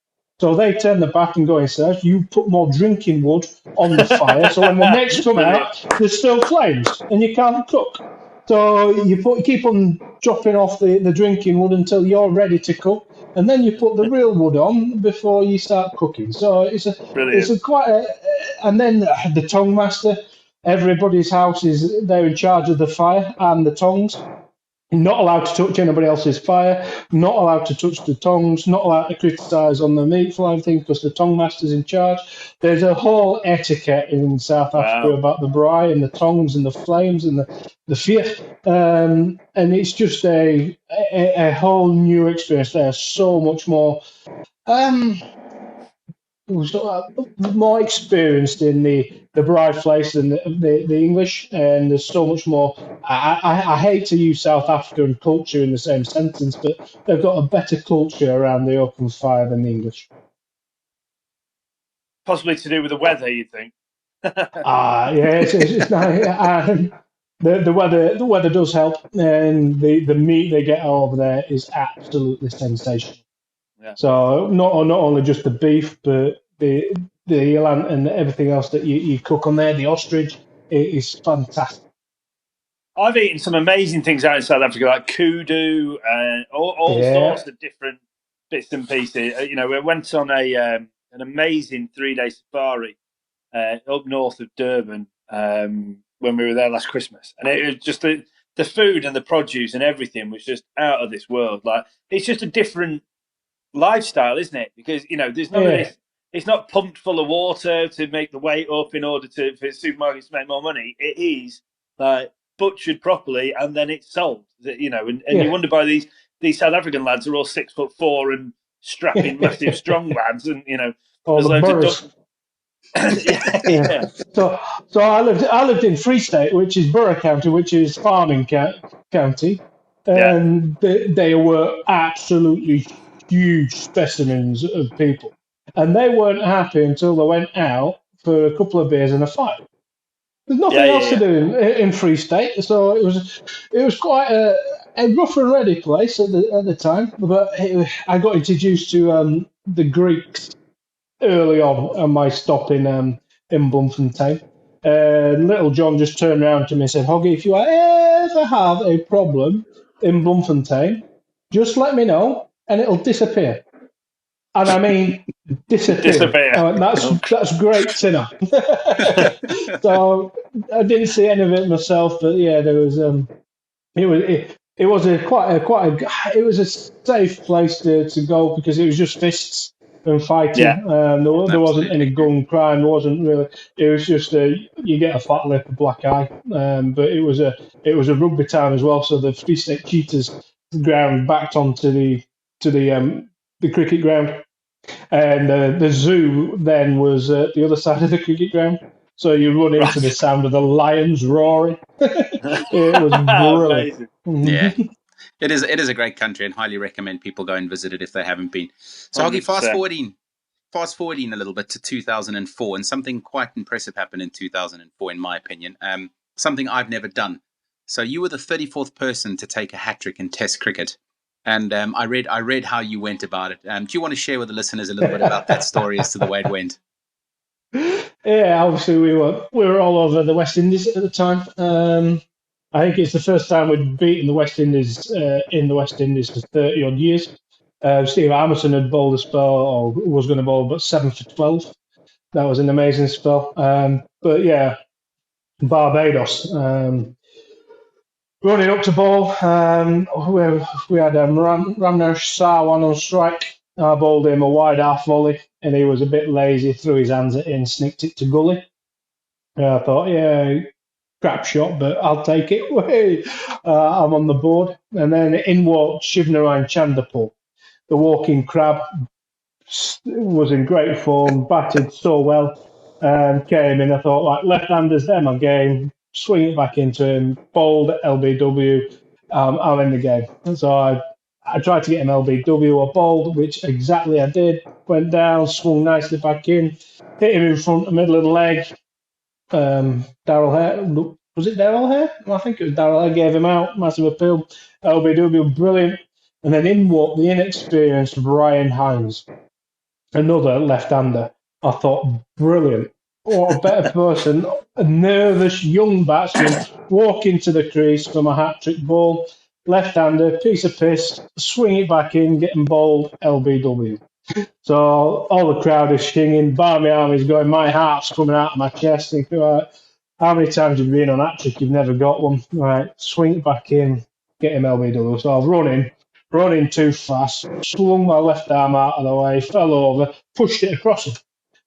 So they turn their back and go inside. You put more drinking wood on the fire, so when the next come out, there's still flames, and you can't cook. So you keep on dropping off the drinking wood until you're ready to cook, and then you put the real wood on before you start cooking. So it's a quite a, and then the tongue master. Everybody's house is they're in charge of the fire and the tongs. Not allowed to touch anybody else's fire, not allowed to touch the tongs, not allowed to criticise on the meat flying thing because the tongue master's in charge. There's a whole etiquette in South Africa about the braai and the tongs and the flames and the fear. And it's just a whole new experience. There's so much more. More experienced in the bride place than the English, and there's so much more. I hate to use South Africa and culture in the same sentence, but they've got a better culture around the open fire than the English. Possibly to do with the weather, you think? Yeah, it's nice. The weather does help, and the meat they get over there is absolutely sensational. Yeah. So not only just the beef, but the eland and everything else that you cook on there, the ostrich, it is fantastic. I've eaten some amazing things out in South Africa, like kudu and all sorts of different bits and pieces. We went on an amazing 3-day safari up north of Durban when we were there last Christmas, and it was just the food and the produce and everything was just out of this world. Like, it's just a different lifestyle, isn't it? Because there's none of this. It's not pumped full of water to make the weight up in order for supermarkets to make more money. It is like butchered properly and then it's sold. And you wonder why these South African lads are all 6'4" and strapping, massive, strong lads, and all the boroughs. Yeah. So I lived in Free State, which is Borough County, which is farming county, and they were absolutely huge specimens of people, and they weren't happy until they went out for a couple of beers and a fight. There's nothing else to do in Free State, so it was quite a rough and ready place at the time. But I got introduced to the Greeks early on my stop in Bloemfontein. Little John just turned around to me and said, "Hoggy, if you ever have a problem in Bloemfontein, just let me know and it'll disappear." And I mean, disappear. That's great to know. So I didn't see any of it myself, but yeah, there was it was it was a safe place to go because it was just fists and fighting. There wasn't any gun crime. There wasn't really. It was just you get a fat lip, a black eye. But it was a rugby town as well. So the Free State Cheetahs ground backed onto the cricket ground, and the zoo then was the other side of the cricket ground. So you run into the sound of the lions roaring. It was brilliant. Yeah. It is a great country and highly recommend people go and visit it if they haven't been. So, Hoggy, fast forwarding a little bit to 2004, and something quite impressive happened in 2004, in my opinion. Something I've never done. So you were the 34th person to take a hat-trick in Test cricket. And I read how you went about it. Do you want to share with the listeners a little bit about that story as to the way it went? Yeah, obviously we were all over the West Indies at the time. I think it's the first time we'd beaten the West Indies in the West Indies for 30 odd years. Steve Armisen had bowled a spell, or was going to bowl, but 7 for 12. That was an amazing spell. But yeah, Barbados. Running up to bowl, we had Ramnesh Sarwan on strike. I bowled him a wide half volley, and he was a bit lazy, threw his hands at it and snicked it to gully. I thought, yeah, crap shot, but I'll take it. I'm on the board. And then in walked Shivnarine Chanderpaul, the walking crab, was in great form, batted so well, came in. I thought, like, left-handers, they're my game. Swing it back into him, bowled at LBW, I'm in the game. And so I tried to get him LBW or bowled, which exactly I did. Went down, swung nicely back in, hit him in front, the middle of the leg. Daryl Hare, was it Daryl Hare? I think it was Daryl Hare, gave him out, massive appeal. LBW, brilliant. And then in walked the inexperienced Ryan Hines, another left-hander. I thought, brilliant. What a better person, a nervous young batsman, walk into the crease from a hat-trick ball, left-hander, piece of piss, swing it back in, getting bowled, LBW. So all the crowd is singing, Barmy Army's going, my heart's coming out of my chest, thinking, right, how many times have you been on hat-trick, you've never got one? Right, swing it back in, get him LBW. So I was running too fast, swung my left arm out of the way, fell over, pushed it across him.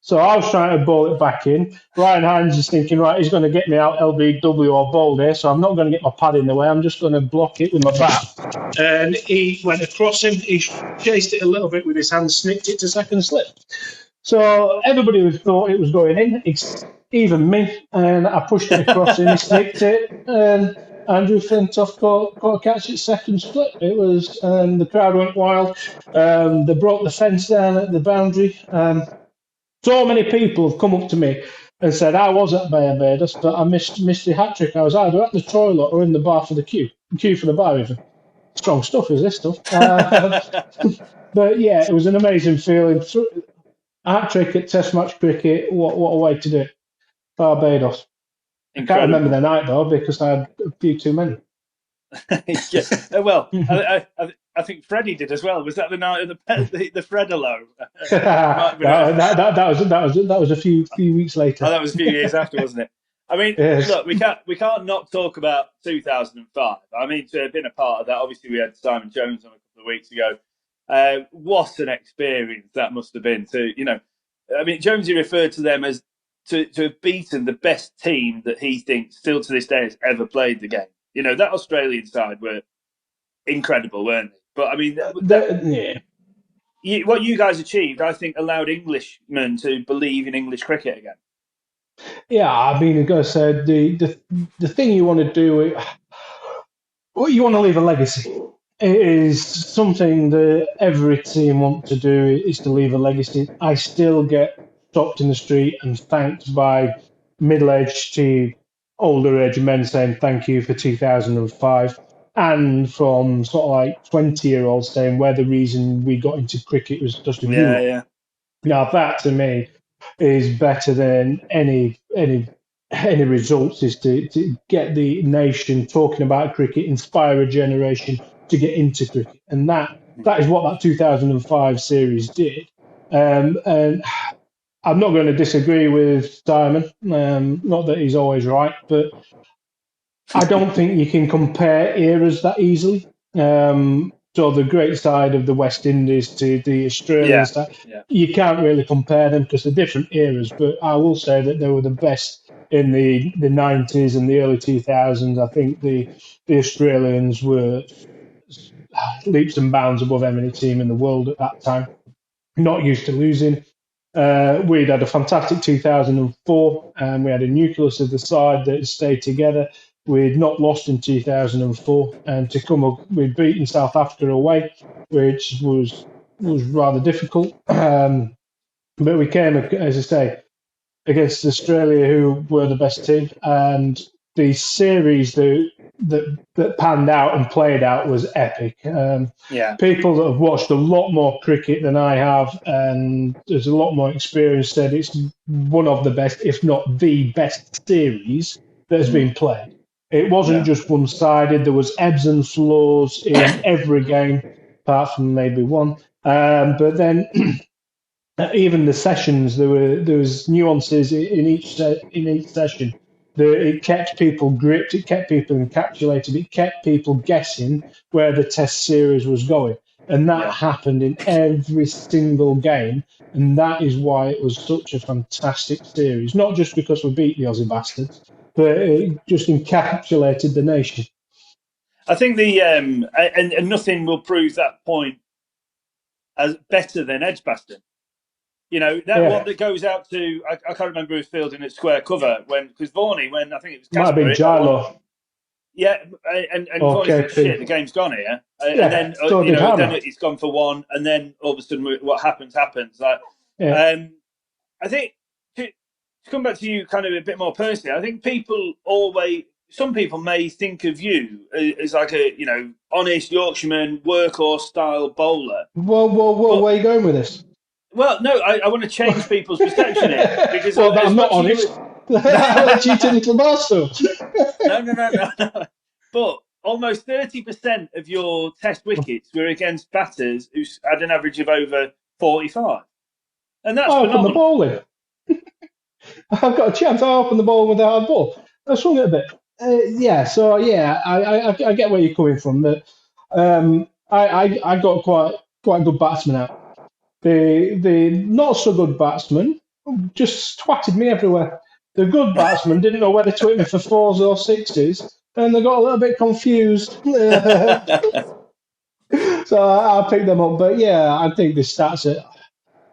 So I was trying to bowl it back in. Ryan Hines is thinking, right, he's going to get me out LBW or bowled here, so I'm not going to get my pad in the way. I'm just going to block it with my bat. And he went across him. He chased it a little bit with his hand, snipped it to second slip. So everybody thought it was going in, even me. And I pushed it across him, he snipped it, and Andrew Flintoff caught a catch at second slip. It was, the crowd went wild. They broke the fence down at the boundary. So many people have come up to me and said, I was at Barbados, but I missed the hat-trick. I was either at the toilet or in the bar for the queue for the bar even. Strong stuff is this stuff. But yeah, it was an amazing feeling. Hat-trick at Test match cricket, what a way to do it. Barbados. Incredible. I can't remember the night though because I had a few too many. Yeah. Well, I think Freddie did as well. Was that the night of the Fredalo? that was a few weeks later. Oh, that was a few years after, wasn't it? I mean, yes. Look, we can't not talk about 2005. I mean, to have been a part of that, obviously we had Simon Jones on a couple of weeks ago. What an experience that must have been I mean, Jonesy referred to them as to have beaten the best team that he thinks still to this day has ever played the game. That Australian side were incredible, weren't they? But I mean, what you guys achieved, I think, allowed Englishmen to believe in English cricket again. Yeah, I mean, like I said, the thing you want to do, what you want to leave a legacy. It is something that every team wants to do, is to leave a legacy. I still get stopped in the street and thanked by middle-aged to older-age men saying thank you for 2005. And from sort of like 20-year-olds saying where the reason we got into cricket was just of Europe. Yeah. Now that to me is better than any results. Is to get the nation talking about cricket, inspire a generation to get into cricket, and that is what that 2005 series did. And I'm not going to disagree with Simon. Not that he's always right, but I don't think you can compare eras that easily. So the great side of the West Indies to the Australians, you can't really compare them because they're different eras. But I will say that they were the best in the 90s and the early 2000s. I think the Australians were leaps and bounds above any team in the world at that time. Not used to losing. We'd had a fantastic 2004, and we had a nucleus of the side that stayed together. We'd not lost in 2004, and to come up, we'd beaten South Africa away, which was rather difficult. But we came, as I say, against Australia, who were the best team, and the series that panned out and played out was epic. People that have watched a lot more cricket than I have, and there's a lot more experience, said it's one of the best, if not the best series that has been played. It wasn't just one-sided. There was ebbs and flows in every game, apart from maybe one. But then even the sessions, there was nuances in each session. It kept people gripped. It kept people encapsulated. It kept people guessing where the Test series was going. And that happened in every single game. And that is why it was such a fantastic series. Not just because we beat the Aussie bastards, but it just encapsulated the nation. I think and nothing will prove that point as better than Edgbaston. One that goes out to, I can't remember who's fielding at square cover because Varney, when I think it was Casper, might have been Gilo. Yeah, and Varney said, shit, the game's gone here. And then, then it's gone for one, and then all of a sudden what happens. Like, I think to come back to you kind of a bit more personally, I think some people may think of you as like a, honest Yorkshireman, workhorse style bowler. Whoa, where are you going with this? Well, no, I want to change people's perception here because well, as I'm not much honest. as I let you to little Barstow. no. But almost 30% of your Test wickets were against batters who had an average of over 45, and that's I opened the phenomenal. ball in. I've got a chance. I opened the ball with a hard ball. I swung it a bit. I get where you're coming from. But I got quite good batsmen out. The not so good batsmen just twatted me everywhere. The good batsmen didn't know whether to hit me for fours or sixes, and they got a little bit confused. So I picked them up. But yeah, I think the stats are.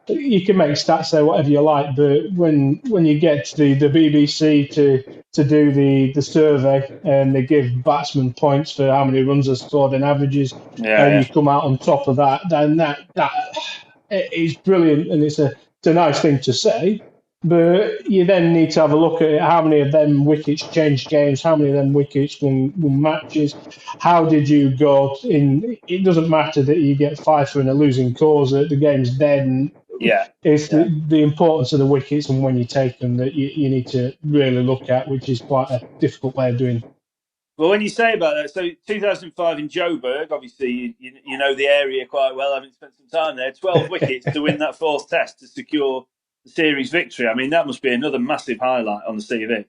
You can make stats say whatever you like, but when you get to the BBC to do the survey and they give batsmen points for how many runs they've scored and averages, and you come out on top of that, then that is brilliant, and it's a nice thing to say. But you then need to have a look at it. How many of them wickets changed games? How many of them wickets won matches? How did you go in? It doesn't matter that you get 5 for in a losing cause, that the game's dead. And it's the importance of the wickets and when you take them that you need to really look at, which is quite a difficult way of doing. Well, when you say about that, so 2005 in Joburg, obviously you know the area quite well, having spent some time there. 12 wickets to win that fourth Test to secure the series victory. I mean, that must be another massive highlight on the CV.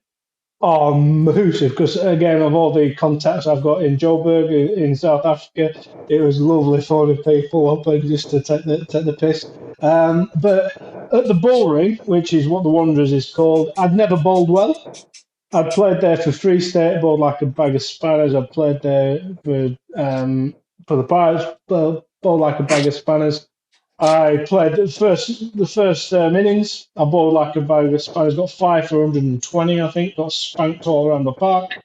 Oh, massive! Because again, of all the contacts I've got in Joburg in South Africa, it was lovely phoning people up and just to take the piss. But at the Bullring, which is what the Wanderers is called, I'd never bowled well. I'd played there for Free State, bowled like a bag of spanners. I played there for the Pirates, bowled like a bag of spanners. I played the first innings. I bowled like a bag of spanners. Got 5 for 120, I think. Got spanked all around the park.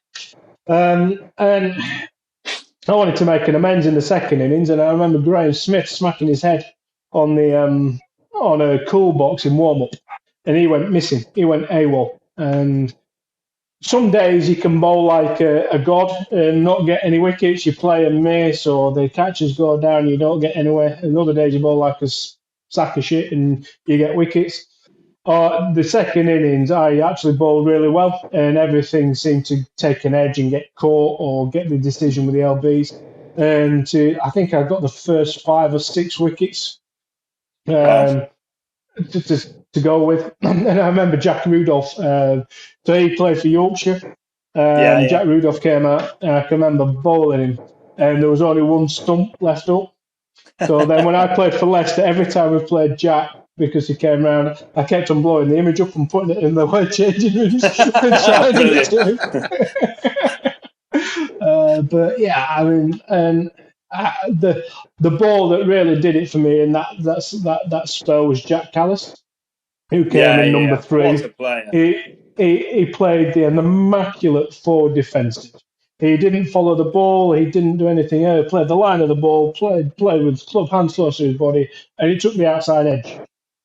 And I wanted to make an amends in the second innings, and I remember Graham Smith smacking his head on the on a cool box in warm up, and he went missing. He went AWOL, and some days you can bowl like a god and not get any wickets. You play and miss, or the catches go down, you don't get anywhere. And other days you bowl like a sack of shit and you get wickets. The second innings, I actually bowled really well, and everything seemed to take an edge and get caught or get the decision with the LBs. And I think I got the first 5 or 6 wickets. To go with. And I remember Jack Rudolph, so he played for Yorkshire. Jack Rudolph came out, and I can remember bowling him, and there was only one stump left up. So then when I played for Leicester, every time we played Jack, because he came round, I kept on blowing the image up and putting it in the white changing rooms and signing it to him. But yeah, I mean, and the ball that really did it for me in that spell was Jack Callis, who came in number 3. What a player. He played the immaculate forward defensive. He didn't follow the ball. He didn't do anything. He played the line of the ball, played with club hands close to his body, and he took the outside edge.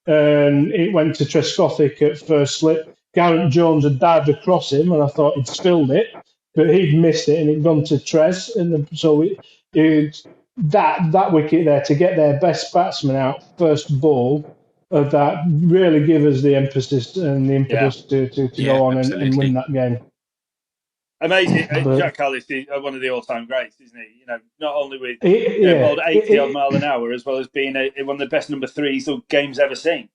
And it went to Trescothick at first slip. Garrett Jones had dived across him, and I thought he'd spilled it, but he'd missed it, and it'd gone to Tres. And so that wicket there, to get their best batsman out first ball, that really give us the emphasis and the impetus to go on and win that game. Amazing. Jack Callis is one of the all-time greats, isn't he? Not only with bowled 80-odd mile an hour, as well as being one of the best number 3s the game's ever seen.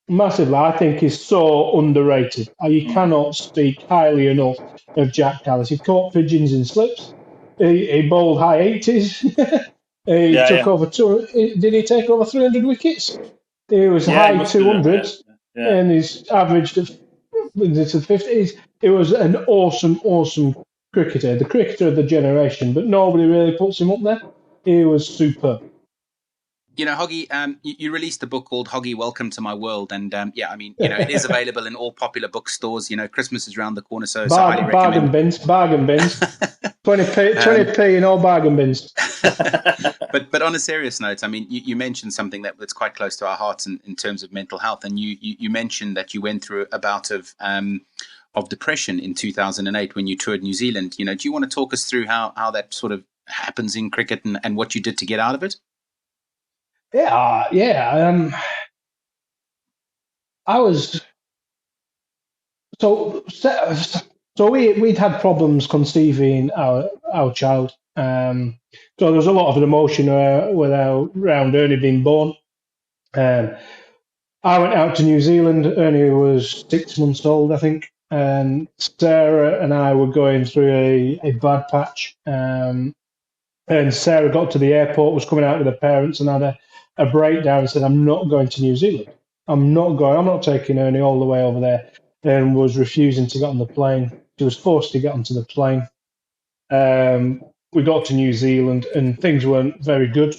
Massively. I think he's so underrated. You cannot speak highly enough of Jack Callis. He caught pigeons in slips. He bowled high 80s. He took over did he take over 300 wickets? He was high 200s, and he's averaged into the 50s. It was an awesome cricketer, the cricketer of the generation, but nobody really puts him up there. He was superb. Hoggy, you released a book called Hoggy, Welcome to My World. And it is available in all popular bookstores. Christmas is around the corner, so I highly recommend. Bargain bins. 20p in all bargain bins. But on a serious note, I mean, you mentioned something that's quite close to our hearts in terms of mental health, and you mentioned that you went through a bout of depression in 2008 when you toured New Zealand. Do you want to talk us through how that sort of happens in cricket and what you did to get out of it? Yeah. I was so we'd had problems conceiving our child. So there was a lot of emotion around Ernie being born. I went out to New Zealand. Ernie was 6 months old, I think. And Sarah and I were going through a bad patch. And Sarah got to the airport, was coming out with her parents, and had a breakdown and said, "I'm not going to New Zealand. I'm not taking Ernie all the way over there," and was refusing to get on the plane. She was forced to get onto the plane. We got to New Zealand, and things weren't very good.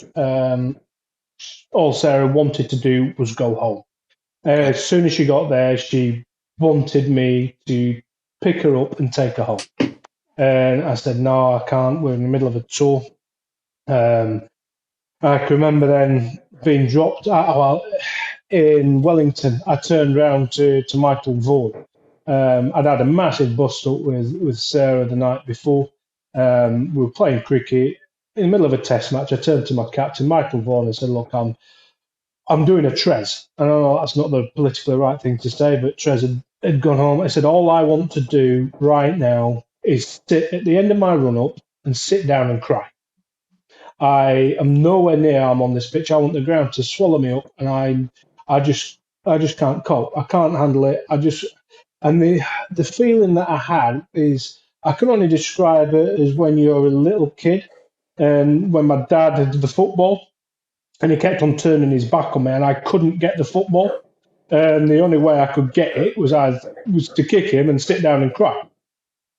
All Sarah wanted to do was go home. As soon as she got there, she wanted me to pick her up and take her home. And I said, "No, I can't. We're in the middle of a tour." I can remember then being dropped in Wellington. I turned round to Michael Vaughan. I'd had a massive bust up with Sarah the night before. We were playing cricket in the middle of a test match. I turned to my captain, Michael Vaughan, and said, "Look, I'm doing a Trez." I know that's not the politically right thing to say, but Trez had gone home. I said, "All I want to do right now is sit at the end of my run-up and sit down and cry. I am nowhere near I'm on this pitch. I want the ground to swallow me up, and I just can't cope. I can't handle it. And the feeling that I had is I can only describe it as when you're a little kid, and when my dad had the football, and he kept on turning his back on me, and I couldn't get the football. And the only way I could get it was to kick him and sit down and cry,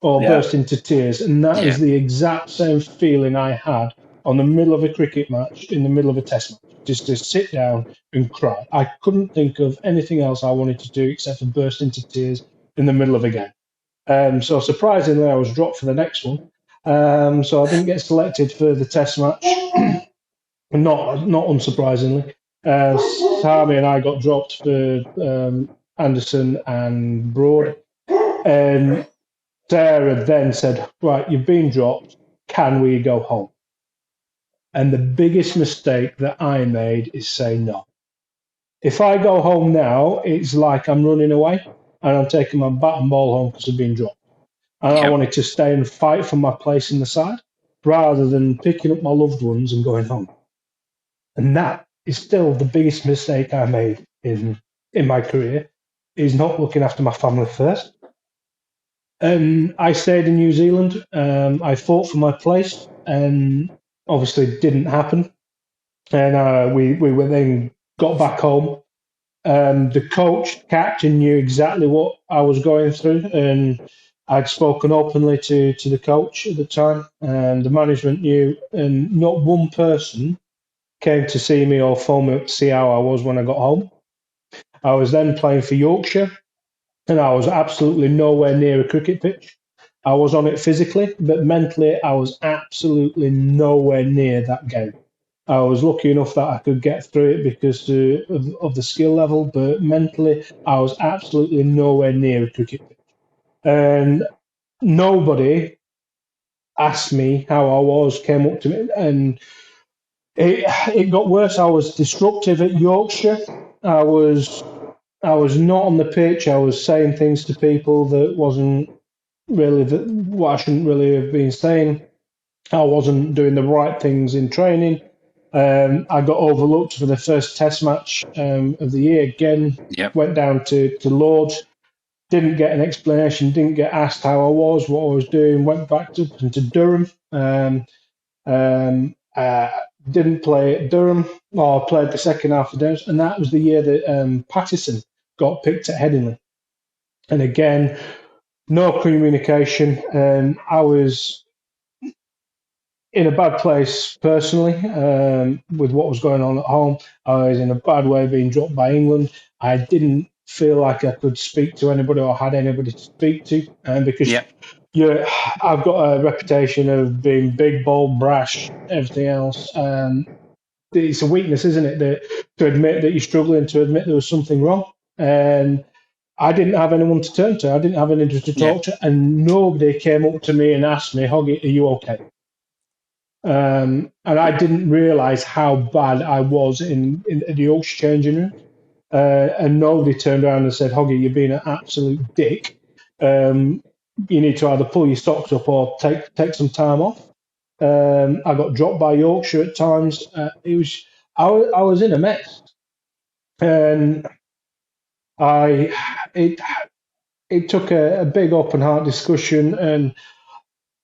or burst into tears. And that is the exact same feeling I had on the middle of a cricket match, in the middle of a test match, just to sit down and cry. I couldn't think of anything else I wanted to do except for burst into tears in the middle of a game. So surprisingly, I was dropped for the next one. So I didn't get selected for the test match. Not unsurprisingly. Sami and I got dropped for Anderson and Broad. And Sarah then said, "Right, you've been dropped. Can we go home?" And the biggest mistake that I made is say no. If I go home now, it's like I'm running away and I'm taking my bat and ball home because I've been dropped. And I wanted to stay and fight for my place in the side rather than picking up my loved ones and going home. And that is still the biggest mistake I made in my career, is not looking after my family first. I stayed in New Zealand. I fought for my place, and obviously it didn't happen. And we were then got back home. The captain knew exactly what I was going through, and I'd spoken openly to the coach at the time, and the management knew, and not one person came to see me or phone me up to see how I was when I got home. I was then playing for Yorkshire, and I was absolutely nowhere near a cricket pitch. I was on it physically, but mentally I was absolutely nowhere near that game. I was lucky enough that I could get through it because of the skill level, but mentally I was absolutely nowhere near a cricket pitch. And nobody asked me how I was, came up to me, and it got worse. I was disruptive at Yorkshire. I was not on the pitch. I was saying things to people that wasn't really what I shouldn't really have been saying. I wasn't doing the right things in training. I got overlooked for the first test match of the year again. Went down to Lords. Didn't get an explanation. Didn't get asked how I was, what I was doing. Went back to Durham. Didn't play at Durham, or played the second half of Durham, and that was the year that Pattison got picked at Headingley. And again, no communication, and I was in a bad place personally with what was going on at home. I was in a bad way being dropped by England. I didn't feel like I could speak to anybody or had anybody to speak to, because I've got a reputation of being big, bold, brash, everything else. It's a weakness, isn't it, that to admit that you're struggling, to admit there was something wrong. And I didn't have anyone to turn to. I didn't have anyone to talk to, and nobody came up to me and asked me, "Hoggy, are you okay?" And I didn't realise how bad I was in the Yorkshire changing room. And nobody turned around and said, "Hoggy, you're being an absolute dick. You need to either pull your socks up or take some time off." I got dropped by Yorkshire at times. I was in a mess, and it took a big open heart discussion, and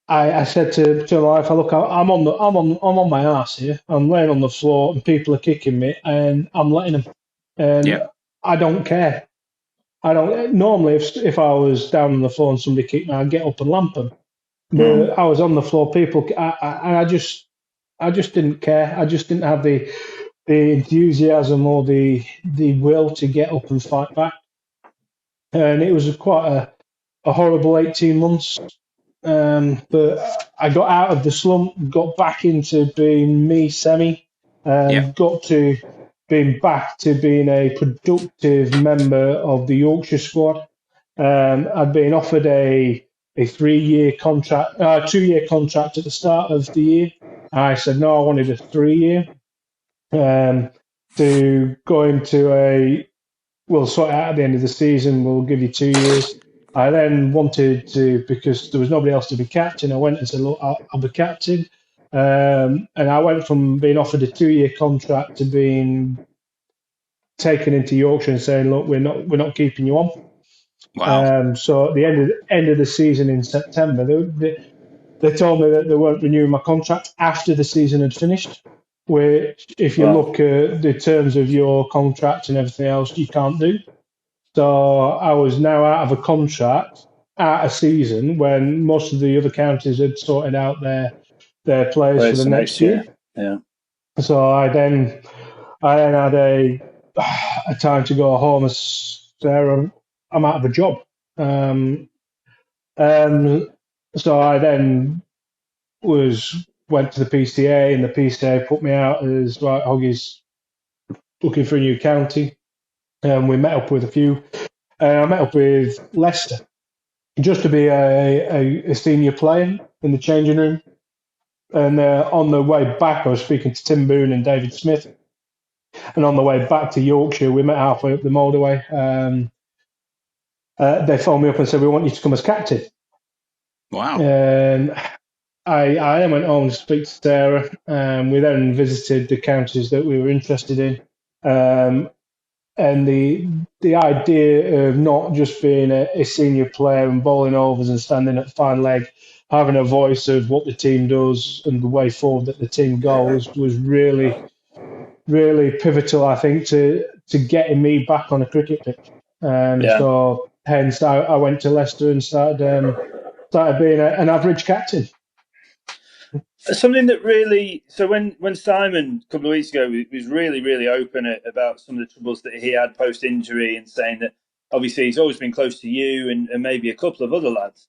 I said to my wife, "Look, I'm on my ass here. I'm laying on the floor, and people are kicking me, and I'm letting them, and I don't care. I don't normally if I was down on the floor and somebody kicked me, I'd get up and lamp them. But I was on the floor, I just didn't care. I just didn't have the enthusiasm or the will to get up and fight back. And it was quite a horrible 18 months. But I got out of the slump, got back into being me, semi, got to being back to being a productive member of the Yorkshire squad. I'd been offered a 3-year contract, 2-year contract at the start of the year. I said no, I wanted a 3-year. To go into we'll sort it out at the end of the season, we'll give you 2 years. I then wanted to, because there was nobody else to be captain, I went and said, "Look, I'll be captain." And I went from being offered a 2-year contract to being taken into Yorkshire and saying, "Look, we're not keeping you on." Wow. So at the end of the season in September, they told me that they weren't renewing my contract after the season had finished. Which, if you look at the terms of your contract and everything else, you can't do. So I was now out of a contract, out of season, when most of the other counties had sorted out their players for the next year. Yeah. So I then had a time to go home as Sarah, I'm out of a job. So I then went to the PCA, and the PCA put me out as right. Hoggy's looking for a new county, and we met up with a few. I met up with Leicester just to be a senior player in the changing room. And on the way back, I was speaking to Tim Boone and David Smith. And on the way back to Yorkshire, we met halfway up the motorway. They phoned me up and said, "We want you to come as captain." Wow. And I then went home to speak to Sarah. We then visited the counties that we were interested in. And the idea of not just being a senior player and bowling overs and standing at fine leg, having a voice of what the team does and the way forward that the team goes was really, really pivotal, I think, to getting me back on a cricket pitch. So hence I went to Leicester and started being an average captain. Something that really, so when Simon a couple of weeks ago was really open about some of the troubles that he had post injury, and saying that obviously he's always been close to you and maybe a couple of other lads.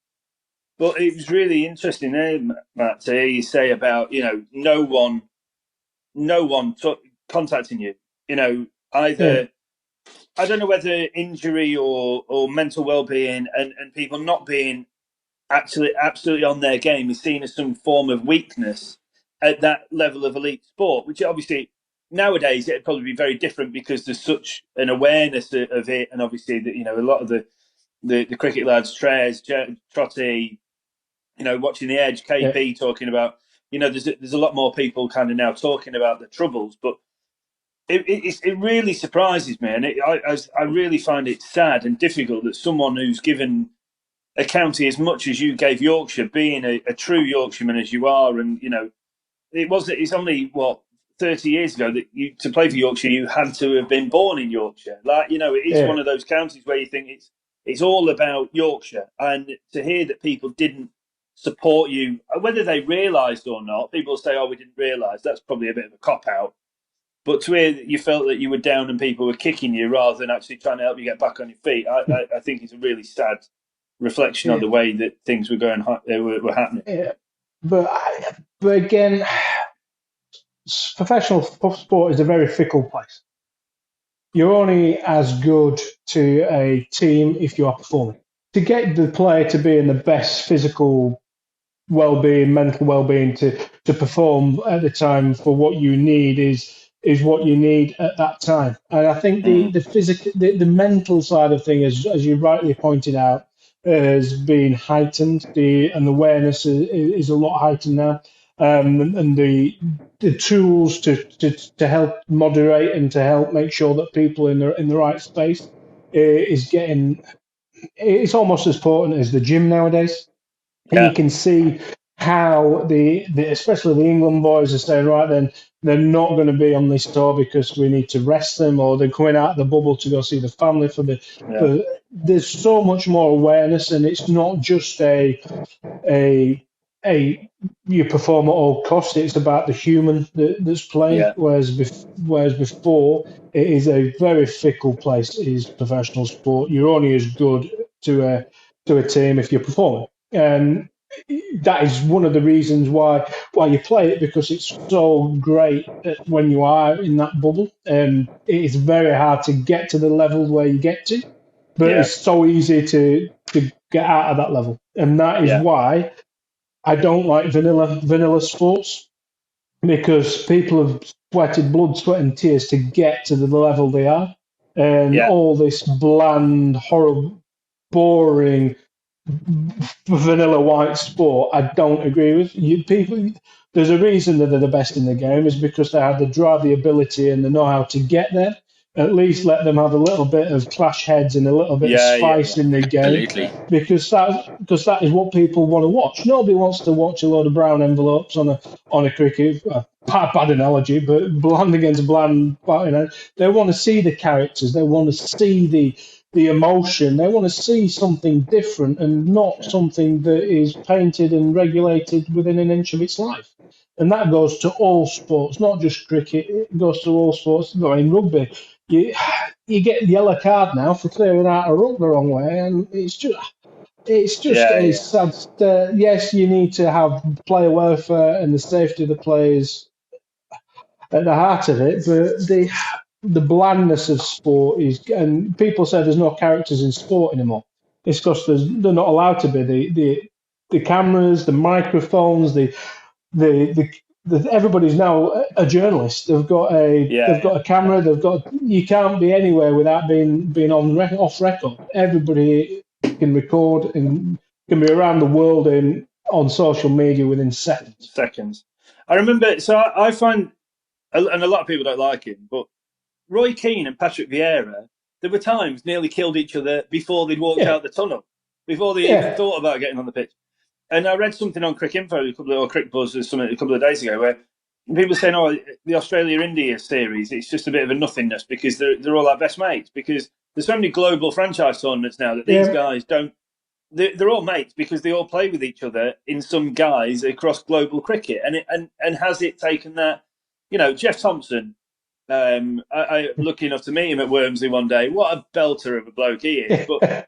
But it was really interesting there, Matt, to hear you say about, no one contacting you. Either I don't know whether injury or mental well-being and people not being actually absolutely on their game is seen as some form of weakness at that level of elite sport, which obviously nowadays it'd probably be very different because there's such an awareness of it, and obviously that a lot of the cricket lads, Trez, Trotty, watching the Edge, KP talking about, there's a lot more people kind of now talking about the troubles, but it really surprises me, and I really find it sad and difficult that someone who's given a county as much as you gave Yorkshire, being a true Yorkshireman as you are, and it's only 30 years ago that to play for Yorkshire you had to have been born in Yorkshire. It is one of those counties where you think it's all about Yorkshire, and to hear that people didn't support you, whether they realised or not, people say, "Oh, we didn't realise." That's probably a bit of a cop out. But to hear that you felt that you were down and people were kicking you rather than actually trying to help you get back on your feet, I think it's a really sad reflection on the way that things were going were happening. Yeah. But again, professional sport is a very fickle place. You're only as good to a team if you are performing. To get the player to be in the best physical well-being, mental well-being to perform at the time for what you need is what you need at that time. And I think the physical, the mental side of things, as you rightly pointed out, has been heightened. And the awareness is a lot heightened now. And the tools to help moderate and to help make sure that people in the right space is getting. It's almost as important as the gym nowadays. And you can see how especially the England boys are saying, right, then they're not going to be on this tour because we need to rest them, or they're coming out of the bubble to go see the family there's so much more awareness, and it's not just a you perform at all costs. It's about the human that's playing. Yeah. Whereas before, it is a very fickle place. It is professional sport. You're only as good to a team if you're performing, and that is one of the reasons why you play it, because it's so great when you are in that bubble. And it is very hard to get to the level where you get to, but it's so easy to get out of that level, and that is why I don't like vanilla sports, because people have sweated blood, sweat, and tears to get to the level they are, and all this bland, horrible, boring, vanilla white sport, I don't agree with. There's a reason that they're the best in the game, is because they have the drive, the ability, and the know-how to get there. At least let them have a little bit of clash heads and a little bit of spice in the game, because that is what people want to watch. Nobody wants to watch a load of brown envelopes on a cricket. Bad analogy, but bland against bland. They want to see the characters. They want to see the emotion. They want to see something different, and not something that is painted and regulated within an inch of its life. And that goes to all sports, not just cricket. It goes to all sports. In rugby, you get the yellow card now for clearing out a ruck the wrong way, and it's just a sad. Yes, you need to have player welfare and the safety of the players at the heart of it, but the blandness of sport is, and people say there's no characters in sport anymore. It's because they're not allowed to be. The cameras, the microphones, the everybody's now a journalist. They've got a camera. You can't be anywhere without being off record. Everybody can record and can be around the world on social media within seconds. I remember. So I find, and a lot of people don't like him, but Roy Keane and Patrick Vieira, there were times nearly killed each other before they'd walked out the tunnel, before they even thought about getting on the pitch. And I read something on Cricinfo or Crickbuzz or something a couple of days ago, where people saying, "Oh, the Australia-India series, it's just a bit of a nothingness because they're all our best mates." Because there's so many global franchise tournaments now that these guys don't. They're all mates because they all play with each other in some guise across global cricket, and has it taken that? Jeff Thompson. I lucky enough to meet him at Wormsley one day. What a belter of a bloke he is! But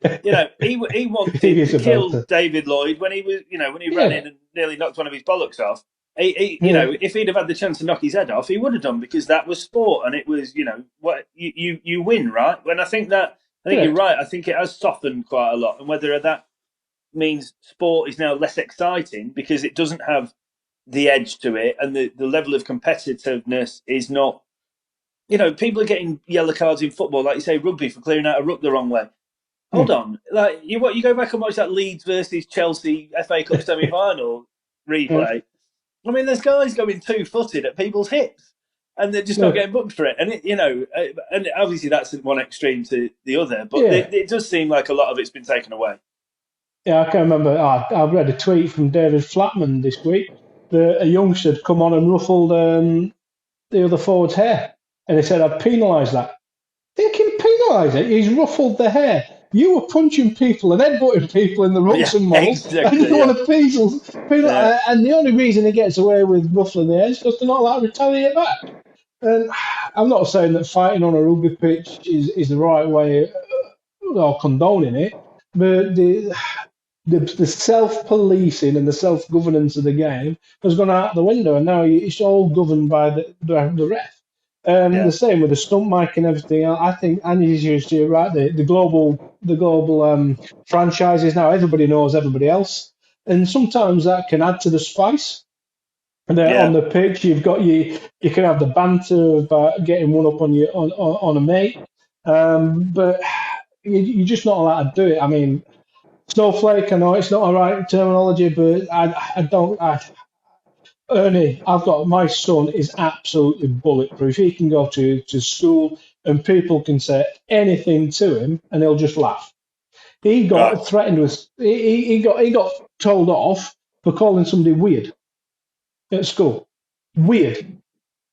he wanted to kill David Lloyd when he was, when he ran in and nearly knocked one of his bollocks off. If he'd have had the chance to knock his head off, he would have done, because that was sport, and it was, what you win, right? And I think you're right. I think it has softened quite a lot, and whether that means sport is now less exciting because it doesn't have the edge to it, and the level of competitiveness is not. People are getting yellow cards in football, like you say, rugby, for clearing out a ruck the wrong way. Hold on, like you go back and watch that Leeds versus Chelsea FA Cup semi-final replay. I mean, there's guys going 2-footed at people's hips, and they're just not getting booked for it. And and obviously that's one extreme to the other, but it does seem like a lot of it's been taken away. Yeah, I can remember. I read a tweet from David Flatman this week that a youngster had come on and ruffled the other forward's hair. And they said, I'd penalise that. They can penalise it. He's ruffled the hair. You were punching people and headbutting people in the Ruxton model. And you want to penalise. And the only reason he gets away with ruffling the hair is because they're not allowed to retaliate back. And I'm not saying that fighting on a rugby pitch is the right way or condoning it, but the self-policing and the self-governance of the game has gone out the window, and now it's all governed by the ref. The same with the stump mic and everything. I think Andy's you're right. The global franchises now, everybody knows everybody else, and sometimes that can add to the spice. And on the pitch, you can have the banter about getting one up on on a mate, but you're just not allowed to do it. I mean, snowflake. I know it's not a right terminology, but I don't. Ernie, I've got my son is absolutely bulletproof. He can go to school and people can say anything to him and he'll just laugh. He got threatened with. He got told off for calling somebody weird at school. Weird.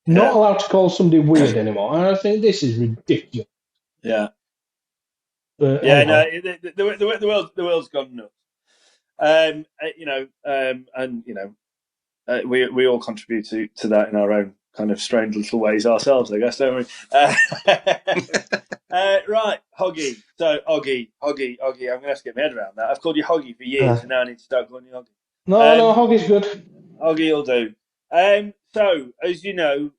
Not allowed to call somebody weird anymore. And I think this is ridiculous. Yeah. But No, the world's gone nuts. We all contribute to that in our own kind of strange little ways ourselves, I guess, don't we? Right, Hoggy. So, Hoggy. I'm going to have to get my head around that. I've called you Hoggy for years, and now I need to start calling you Hoggy. No, Hoggy's good. Hoggy will do. So, as you know,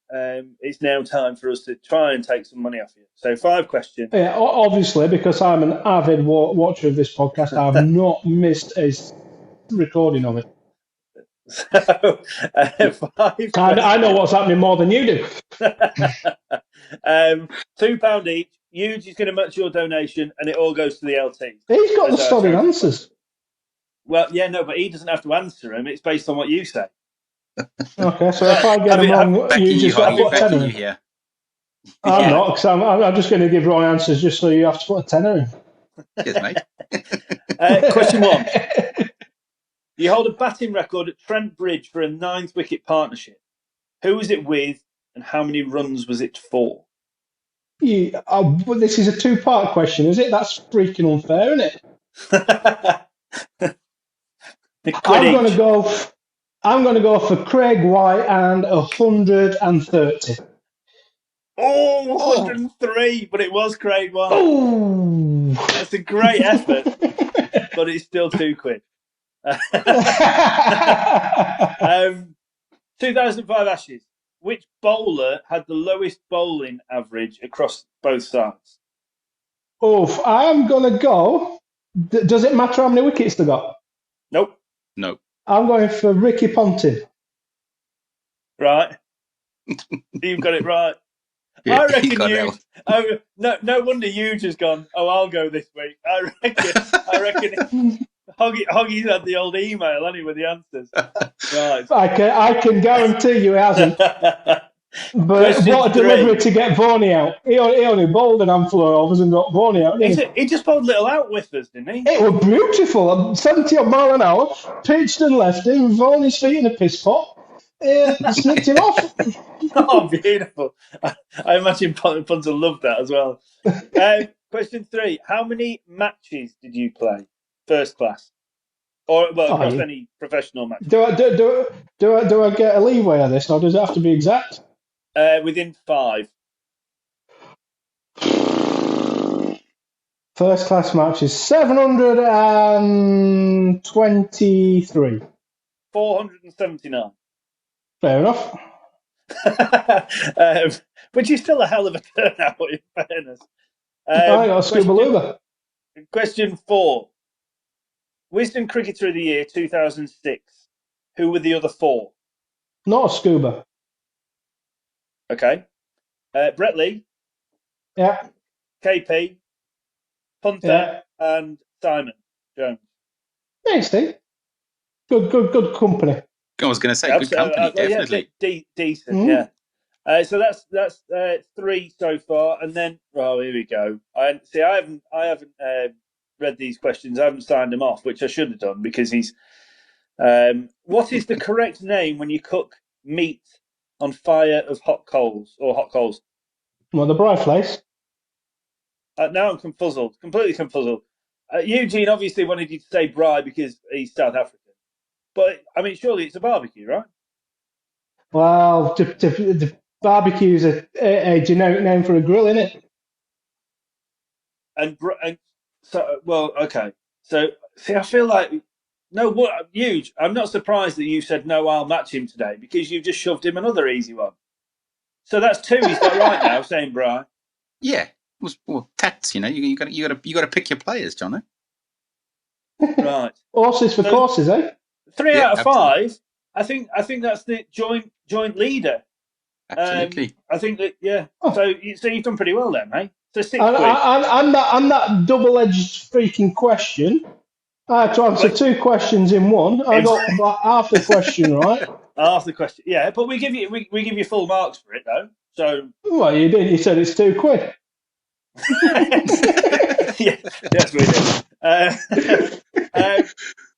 it's now time for us to try and take some money off you. So, 5 questions. Yeah, obviously, because I'm an avid watcher of this podcast, I've not missed a recording of it. So, 5 questions. I know what's happening more than you do. £2 each. Huge is going to match your donation, and it all goes to the LT. He's got the solid answers. Well, yeah, no, but he doesn't have to answer them. It's based on what you say. Okay, so if I get them wrong, you just got to put a tenner in. Yeah. I'm not, because I'm just going to give wrong answers just so you have to put a tenner in. Cheers, mate. Question 1. You hold a batting record at Trent Bridge for a 9th wicket partnership. Who was it with, and how many runs was it for? This is a 2-part question, is it? That's freaking unfair, isn't it? I'm going to go for Craig White and 130. Oh, 103, but it was Craig White. Oh, that's a great effort, but it's still £2. 2005 Ashes. Which bowler had the lowest bowling average across both sides? I'm going to go. Does it matter how many wickets they got? Nope. I'm going for Ricky Ponting. Right. You've got it right. Yeah, I reckon you. No wonder Huge has gone. I'll go this week. I reckon. Hoggy's had the old email, hasn't he, with the answers? Right. I can guarantee you he hasn't. But what a delivery to get Varney out. He only bowled an handful of overs and got Varney out. He just bowled little out whiffers, didn't he? It was beautiful. 70 mile an hour, pitched and left him, Varney's feet in a piss pot. Snipped him off. Oh, beautiful. I imagine Punter loved that as well. Question 3. How many matches did you play? First class. Or, across any professional match. Do I get a leeway on this, or does it have to be exact? Within 5. First class matches, 723. 479. Fair enough. Which is still a hell of a turnout, in fairness. I got a scuba luba. Question 4. Wisden Cricketer of the Year 2006. Who were the other 4? Not a scuba. Okay. Brett Lee. Yeah. KP. Punter. And Simon Jones. Tasty. Good company. I was going to say, good company, definitely. Decent, yeah. So that's 3 so far, and then here we go. I haven't read these questions. I haven't signed them off, which I should have done because he's. What is the correct name when you cook meat on fire of hot coals or hot coals? Well, the braai vlees. Now I'm completely confuzzled. Eugene obviously wanted you to say braai because he's South African. But, I mean, surely it's a barbecue, right? Well, the barbecue is a generic name for a grill, isn't it? And so, well, okay. So, see, I feel like what huge. I'm not surprised that you said no. I'll match him today because you've just shoved him another easy one. So that's 2 he's got right now. Saying Brian. Yeah, tats. You got to pick your players, Jono. Right. Horses for courses, eh? 3 Yeah, out of absolutely. 5. I think that's the joint leader. Absolutely. I think that So you've done pretty well there, mate. So 6 And quid. I'm that double-edged freaking question. I had to answer 2 questions in one. I got about half the question right. Half the question, yeah. But we give you full marks for it, though. So Well, you did. You said it's 2 quid. Yes, we did.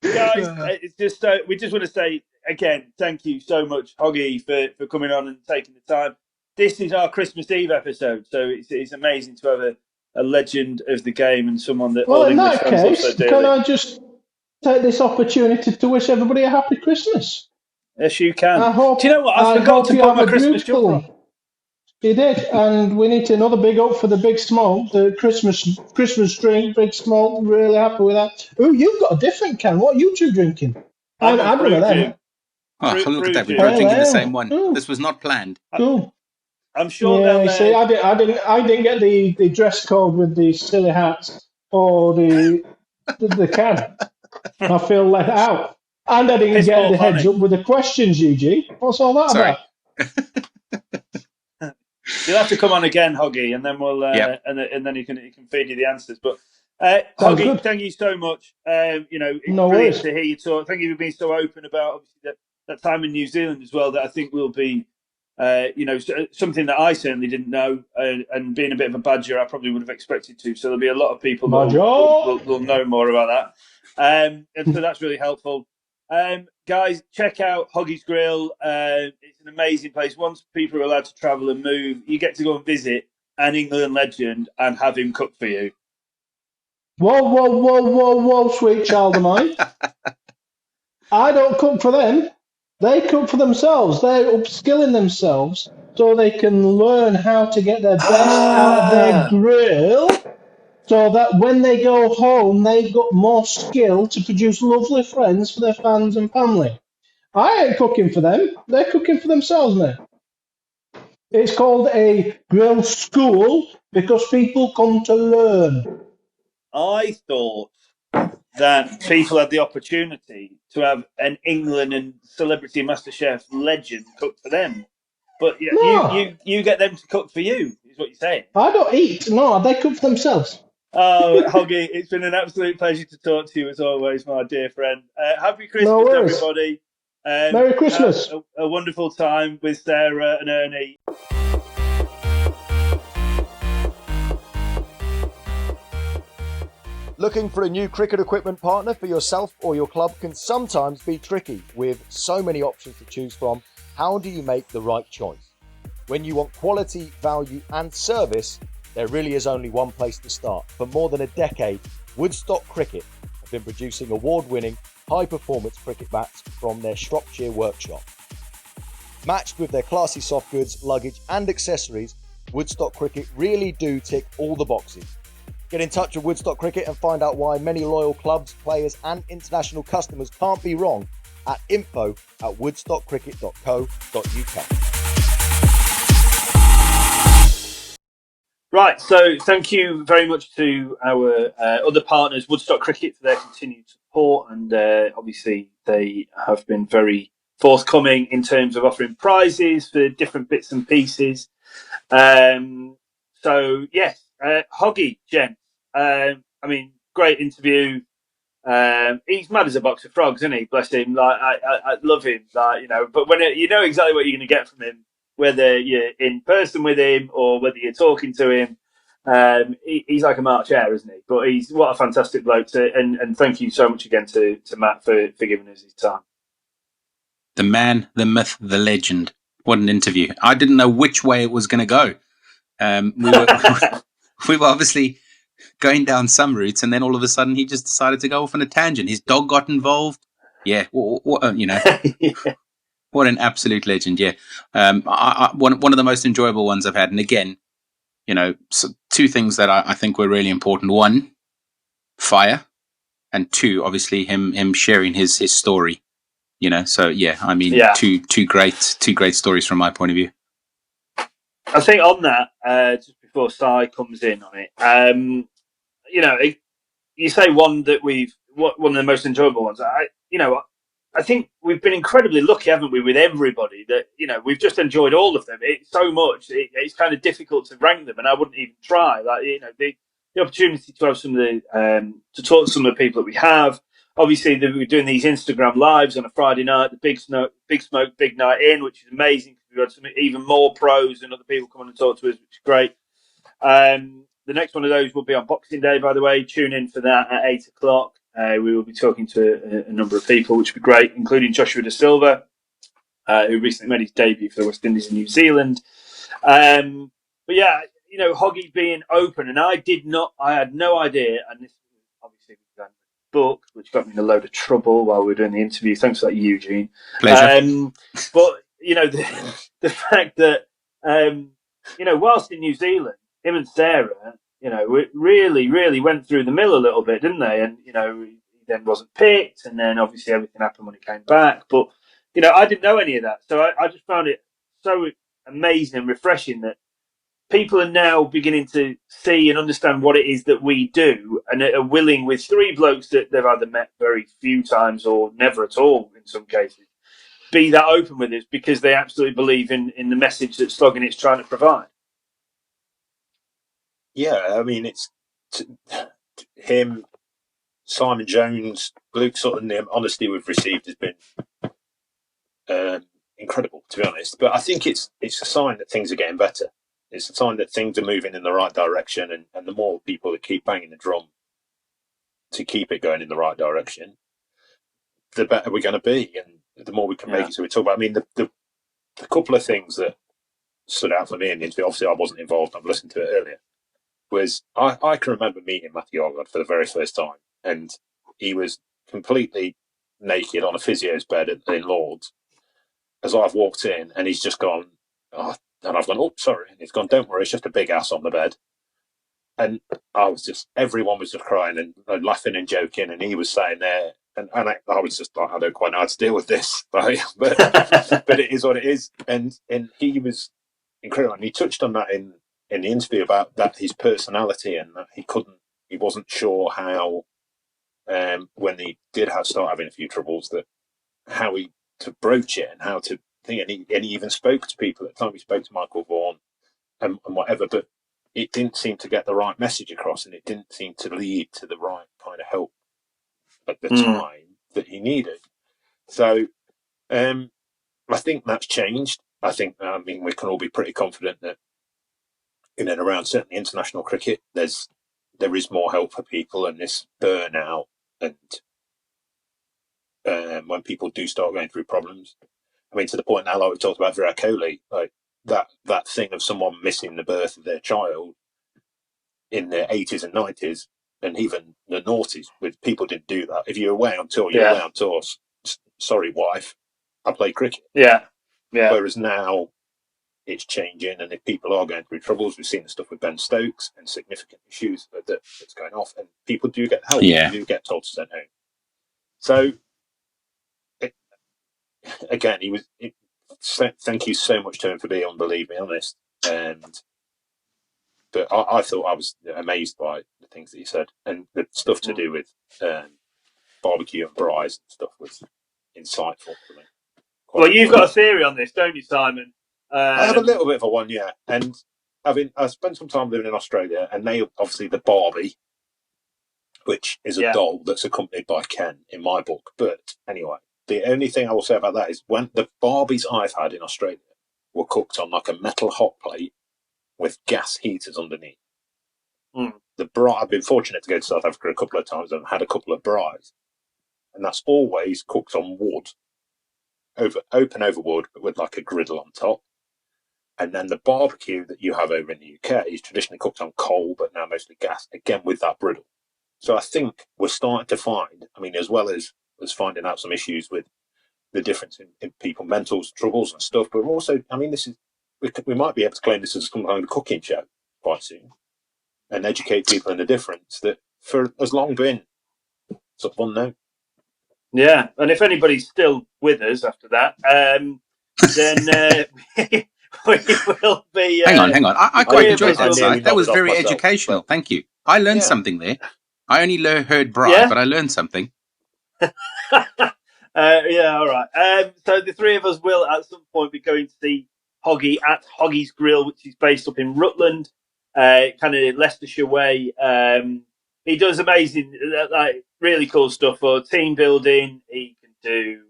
Guys, it's just we just want to say again, thank you so much, Hoggy, for coming on and taking the time. This is our Christmas Eve episode, so it's amazing to have a legend of the game and someone that all Well, in English that fans love case, so dearly. can I just take this opportunity to wish everybody a happy Christmas? Yes, you can. I hope, do you know what? I forgot to put my Christmas jumper on. You did, and we need another big up for the Big Smoke, the Christmas drink, Big Smoke. Really happy with that. Oh, you've got a different can. What are you two drinking? I haven't had one of them. Oh, look at that! We're Fruit both drinking the same one. Ooh. This was not planned. Cool. I'm sure Yeah, they'll. you see, I didn't get the dress code with the silly hats or the can. I feel let out, and I didn't get the heads up with the questions, Eugene. What's all that Sorry. about? You'll have to come on again, Hoggy, and then we'll and then you can feed you the answers. But Hoggy, good. Thank you so much. It's No brilliant worries. to hear you talk. Thank you for being so open about obviously that time in New Zealand as well. That I think will be something that I certainly didn't know, and being a bit of a badger, I probably would have expected to. So there'll be a lot of people that will know more about that, and so that's really helpful. Guys, check out Hoggy's Grill. It's an amazing place. Once people are allowed to travel and move, you get to go and visit an England legend and have him cook for you. Whoa, sweet child of mine. I don't cook for them. They cook for themselves. They're upskilling themselves so they can learn how to get their best out of their grill, so that when they go home, they've got more skill to produce lovely friends for their fans and family. I ain't cooking for them. They're cooking for themselves, mate. It's called a grill school because people come to learn. I thought that people had the opportunity to have an England and Celebrity MasterChef legend cook for them. But you get them to cook for you, is what you're saying. I don't eat. No, they cook for themselves. Oh, Hoggy, it's been an absolute pleasure to talk to you as always, my dear friend. Happy Christmas, everybody. Merry Christmas. Have a wonderful time with Sarah and Ernie. Looking for a new cricket equipment partner for yourself or your club can sometimes be tricky. With so many options to choose from, how do you make the right choice? When you want quality, value and service, there really is only one place to start. For more than a decade, Woodstock Cricket have been producing award-winning, high-performance cricket bats from their Shropshire workshop. Matched with their classy soft goods, luggage and accessories, Woodstock Cricket really do tick all the boxes. Get in touch with Woodstock Cricket and find out why many loyal clubs, players and international customers can't be wrong at info@woodstockcricket.co.uk. Right, so thank you very much to our other partners, Woodstock Cricket, for their continued support, and obviously they have been very forthcoming in terms of offering prizes for different bits and pieces. So yes, Hoggy, Jen. Great interview. He's mad as a box of frogs, isn't he? Bless him. Like I love him. But when you know exactly what you're going to get from him, whether you're in person with him or whether you're talking to him, he's like a March hare, isn't he? But what a fantastic bloke. And thank you so much again to Matt for giving us his time. The man, the myth, the legend. What an interview! I didn't know which way it was going to go. We were obviously going down some routes, and then all of a sudden he just decided to go off on a tangent. His dog got involved. Yeah, what an absolute legend. Yeah, one of the most enjoyable ones I've had. And again, so two things that I think were really important. One, fire, and two, obviously him sharing his story. You know, so yeah, I mean, two great stories from my point of view. I think on that, just before Si comes in on it, you know, you say one that one of the most enjoyable ones. I think we've been incredibly lucky, haven't we, with everybody that, you know, we've just enjoyed all of them. It's so much. It's kind of difficult to rank them, and I wouldn't even try. Like, you know, the opportunity to have some of the to talk to some of the people that we have. Obviously, we're doing these Instagram lives on a Friday night, the Big Smoke, Big Night In, which is amazing because we've had some even more pros and other people coming and talk to us, which is great. The next one of those will be on Boxing Day, by the way. Tune in for that at 8 o'clock. We will be talking to a number of people, which will be great, including Joshua Da Silva, who recently made his debut for the West Indies and New Zealand. But yeah, you know, Hoggy being open, and I had no idea, and this obviously was a book, which got me in a load of trouble while we were doing the interview. Thanks for that, Eugene. Pleasure. But, you know, the fact that, you know, whilst in New Zealand, him and Sarah, you know, really, really went through the mill a little bit, didn't they? And, you know, he then wasn't picked, and then obviously everything happened when he came back. But, you know, I didn't know any of that. So I just found it so amazing and refreshing that people are now beginning to see and understand what it is that we do, and are willing, with three blokes that they've either met very few times or never at all in some cases, be that open with us because they absolutely believe in the message that Slogging It's trying to provide. Yeah, I mean, it's him, Simon Jones, Luke Sutton. The honesty we've received has been incredible, to be honest. But I think it's a sign that things are getting better. It's a sign that things are moving in the right direction, and the more people that keep banging the drum to keep it going in the right direction, the better we're going to be, and the more we can make it. So we talk about. I mean, the couple of things that stood out for me in the interview. Obviously, I wasn't involved. I've listened to it earlier. Was I can remember meeting Matthew Hoggard for the very first time, and he was completely naked on a physio's bed in Lords. As I've walked in, and he's just gone, oh, and I've gone, oh, sorry, and he's gone, don't worry, it's just a big ass on the bed. And everyone was just crying and laughing and joking, and he was saying there, and I was just like, I don't quite know how to deal with this, right? but it is what it is, and he was incredible, and he touched on that in the interview about that, his personality, and that he wasn't sure how, when he did start having a few troubles, that how to broach it and how to think, and he even spoke to people at the time. He spoke to Michael Vaughan and whatever, but it didn't seem to get the right message across, and it didn't seem to lead to the right kind of help at the time that he needed. So I think that's changed. I mean, we can all be pretty confident that in and around certainly international cricket, there is more help for people, and this burnout, and when people do start going through problems. I mean, to the point now, like we talked about Virat Kohli, like that thing of someone missing the birth of their child in the 80s and 90s, and even the noughties, with people didn't do that. If you're away on tour, you're away on tour. Sorry, wife, I play cricket. Yeah. Whereas now, it's changing, and if people are going through troubles, we've seen the stuff with Ben Stokes and significant issues that's going off, and people do get help. Yeah. Do get told to send home. So, again, thank you so much to him for being unbelievably honest, but I thought I was amazed by the things that he said, and the stuff to do with barbecue and braais and stuff was insightful for me. Well, you've got a theory on this, don't you, Simon? I have a little bit of a one, yeah. And I spent some time living in Australia, and they obviously the Barbie, which is a doll that's accompanied by Ken in my book. But anyway, the only thing I will say about that is when the Barbies I've had in Australia were cooked on like a metal hot plate with gas heaters underneath. I've been fortunate to go to South Africa a couple of times and had a couple of braais, and that's always cooked on wood, open over wood, but with like a griddle on top. And then the barbecue that you have over in the UK is traditionally cooked on coal, but now mostly gas, again with that griddle. So I think we're starting to find, I mean, as well as finding out some issues with the difference in people, mental troubles and stuff, but also, I mean, we might be able to claim this as some kind of cooking show quite soon and educate people in the difference that has long been sort of unknown. Yeah, and if anybody's still with us after that, then we will be. Hang on. I quite enjoyed that nearly side. That was nodded off very myself, educational. but- Thank you. I learned Yeah. something there. I only heard Bri, Yeah? but I learned something. Yeah, all right. So the three of us will at some point be going to see Hoggy at Hoggy's Grill, which is based up in Rutland, kind of Leicestershire way. He does amazing, like really cool stuff for team building. He can do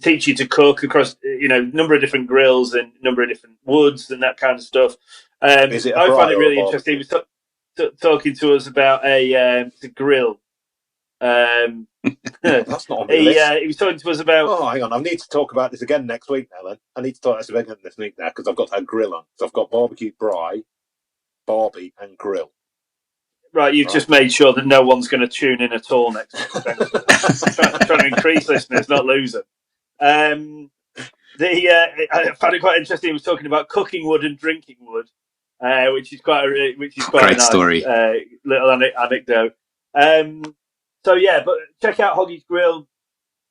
teach you to cook across, number of different grills and number of different woods and that kind of stuff. Is it a I braai find it or a really barbecue? interesting. He was talking to us about a grill. That's not on the list. He was talking to us about. Oh, hang on. I need to talk about this again next week now, then. I need to talk about this again this week now because I've got that grill on. So I've got barbecue braai, Barbie, and grill. Right, you've just made sure that no one's going to tune in at all next week. trying to increase listeners, not lose them. I found it quite interesting. He was talking about cooking wood and drinking wood, which is quite a Great nice story. Little anecdote. So yeah, but check out Hoggy's Grill.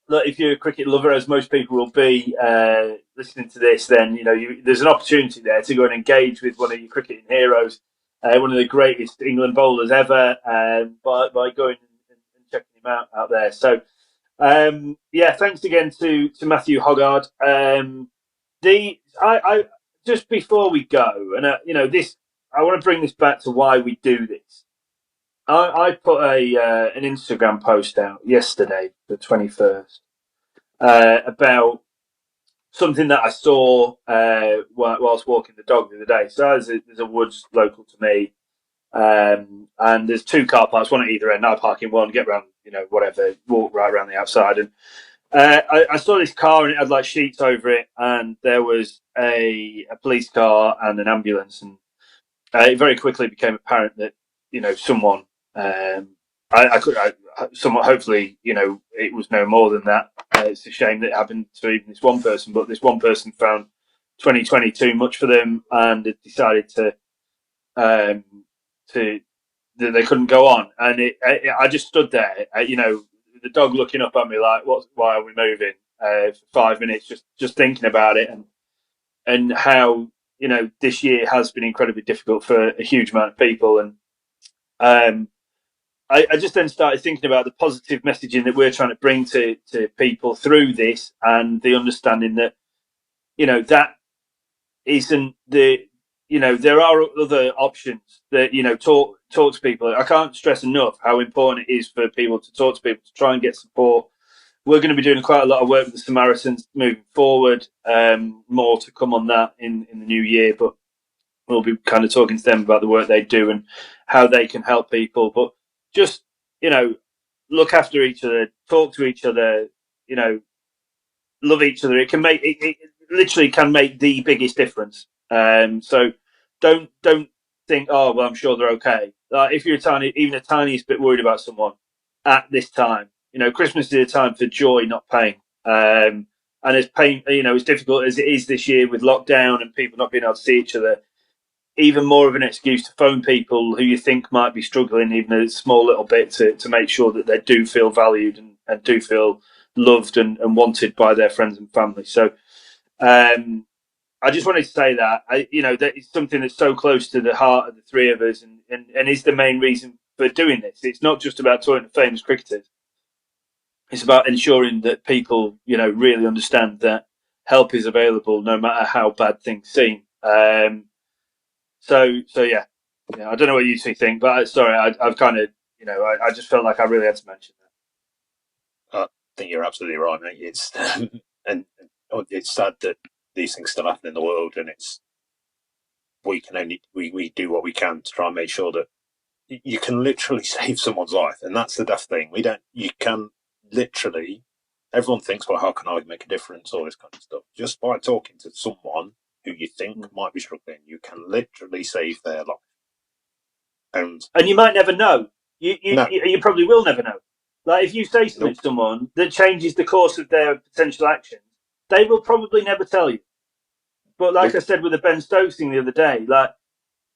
Look, if you're a cricket lover, as most people will be listening to this, then there's an opportunity there to go and engage with one of your cricketing heroes, one of the greatest England bowlers ever, by going and checking him out there. So, thanks again to Matthew Hoggard. I just before we go, and this, I want to bring this back to why we do this. I put an Instagram post out yesterday, the 21st, about something that I saw whilst walking the dog the other day. So there's a woods local to me, and there's two car parks, one at either end. I park in one, get around, whatever, walk right around the outside, and I saw this car and it had like sheets over it, and there was a police car and an ambulance, and it very quickly became apparent that someone. Somewhat hopefully, it was no more than that. It's a shame that it happened to even this one person, but this one person found 2020 too much for them and decided that they couldn't go on. And I just stood there, the dog looking up at me like, why are we moving? For 5 minutes, just thinking about it and how, this year has been incredibly difficult for a huge amount of people. And, I just then started thinking about the positive messaging that we're trying to bring to people through this, and the understanding that, that isn't there are other options that, talk to people. I can't stress enough how important it is for people to talk to people, to try and get support. We're going to be doing quite a lot of work with the Samaritans moving forward. More to come on that in the new year, but we'll be kind of talking to them about the work they do and how they can help people. But just, look after each other, talk to each other, love each other. It literally can make the biggest difference. So don't think, oh, well, I'm sure they're okay. If you're even a tiniest bit worried about someone at this time, Christmas is a time for joy, not pain. And as pain, as difficult as it is this year with lockdown and people not being able to see each other, even more of an excuse to phone people who you think might be struggling, even a small little bit, to make sure that they do feel valued and do feel loved and wanted by their friends and family. So I just wanted to say that, that it's something that's so close to the heart of the three of us and is the main reason for doing this. It's not just about talking to famous cricketers. It's about ensuring that people, really understand that help is available no matter how bad things seem. So yeah, I don't know what you two think, but sorry, I've kind of, I just felt like I really had to mention that. I think you're absolutely right, mate. It's and it's sad that these things still happen in the world, and we do what we can to try and make sure that you can literally save someone's life, and that's the death thing. You can literally. Everyone thinks, well, how can I make a difference? All this kind of stuff. Just by talking to someone who you think might be struggling, you can literally save their life. And you might never know. You probably will never know. Like if you say something to someone that changes the course of their potential actions, they will probably never tell you. But like I said with the Ben Stokes thing the other day, like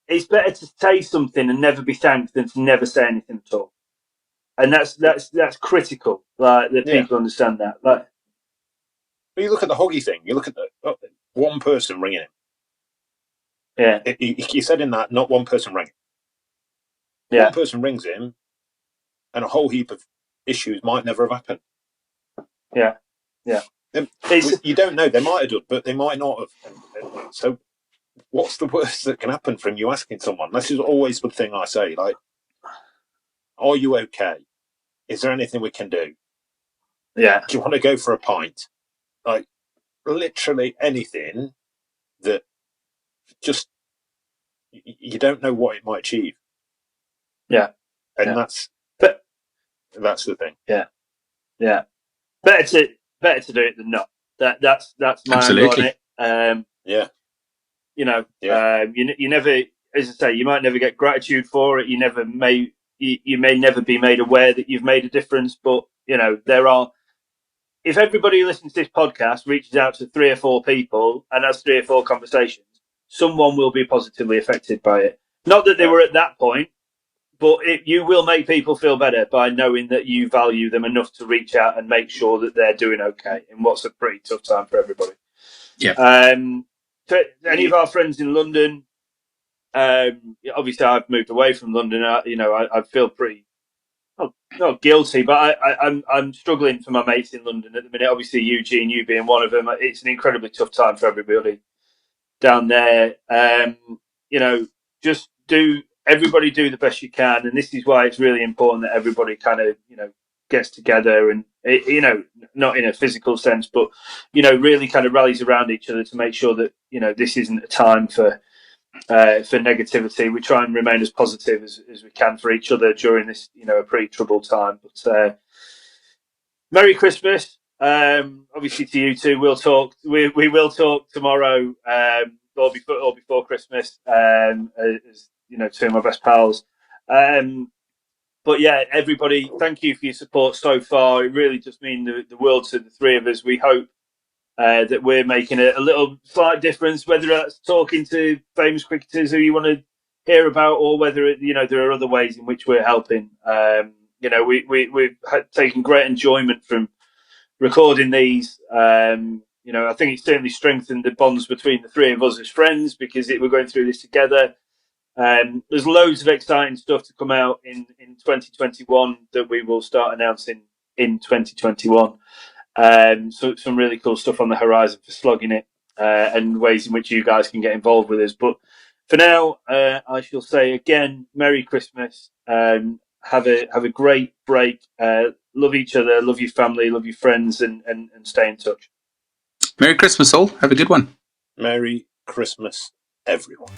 it's better to say something and never be thanked than to never say anything at all. and that's critical. Like that Yeah. people understand that. Like, But you look at the Hoggy thing. You look at the one person ringing him. yeah, He said in that not one person rang him. yeah, One person rings him, and a whole heap of issues might never have happened. yeah. You don't know. They might have done, but they might not have. So, what's the worst that can happen from you asking someone? This is always the thing I say. Like, are you okay? Is there anything we can do? Yeah. Do you want to go for a pint? Like, literally anything that just you don't know what it might achieve. Yeah. And Yeah. that's the thing. Yeah. Yeah. Better to do it than not. That's my Absolutely. angle on it. Yeah. You know, Yeah. you never, as I say, you might never get gratitude for it. You may never be made aware that you've made a difference. But you know, if everybody who listens to this podcast reaches out to 3 or 4 people and has 3 or 4 conversations, someone will be positively affected by it. Not that they were at that point, but you will make people feel better by knowing that you value them enough to reach out and make sure that they're doing okay in what's a pretty tough time for everybody. Yeah. For any of our friends in London, obviously I've moved away from London. I feel pretty not guilty, but I'm struggling for my mates in London at the minute. Obviously, Eugene, you being one of them, it's an incredibly tough time for everybody down there. Just everybody do the best you can, and this is why it's really important that everybody kind of gets together and not in a physical sense, but really kind of rallies around each other to make sure that this isn't a time for negativity. We try and remain as positive as we can for each other during this a pretty troubled time. But Merry Christmas. Obviously to you two, we'll talk. We will talk tomorrow, or before Christmas. As two of my best pals. But yeah, everybody, thank you for your support so far. It really does mean the world to the 3 of us. We hope that we're making a little slight difference, whether that's talking to famous cricketers who you want to hear about, or whether there are other ways in which we're helping. We've taken great enjoyment from recording these. I think it's certainly strengthened the bonds between the 3 of us as friends because we're going through this together. There's loads of exciting stuff to come out in 2021 that we will start announcing in 2021. So some really cool stuff on the horizon for slogging it, and ways in which you guys can get involved with us. But for now, I shall say again, Merry Christmas. Have a great break. Love each other, love your family, love your friends, and stay in touch. Merry Christmas all. Have a good one. Merry Christmas, everyone.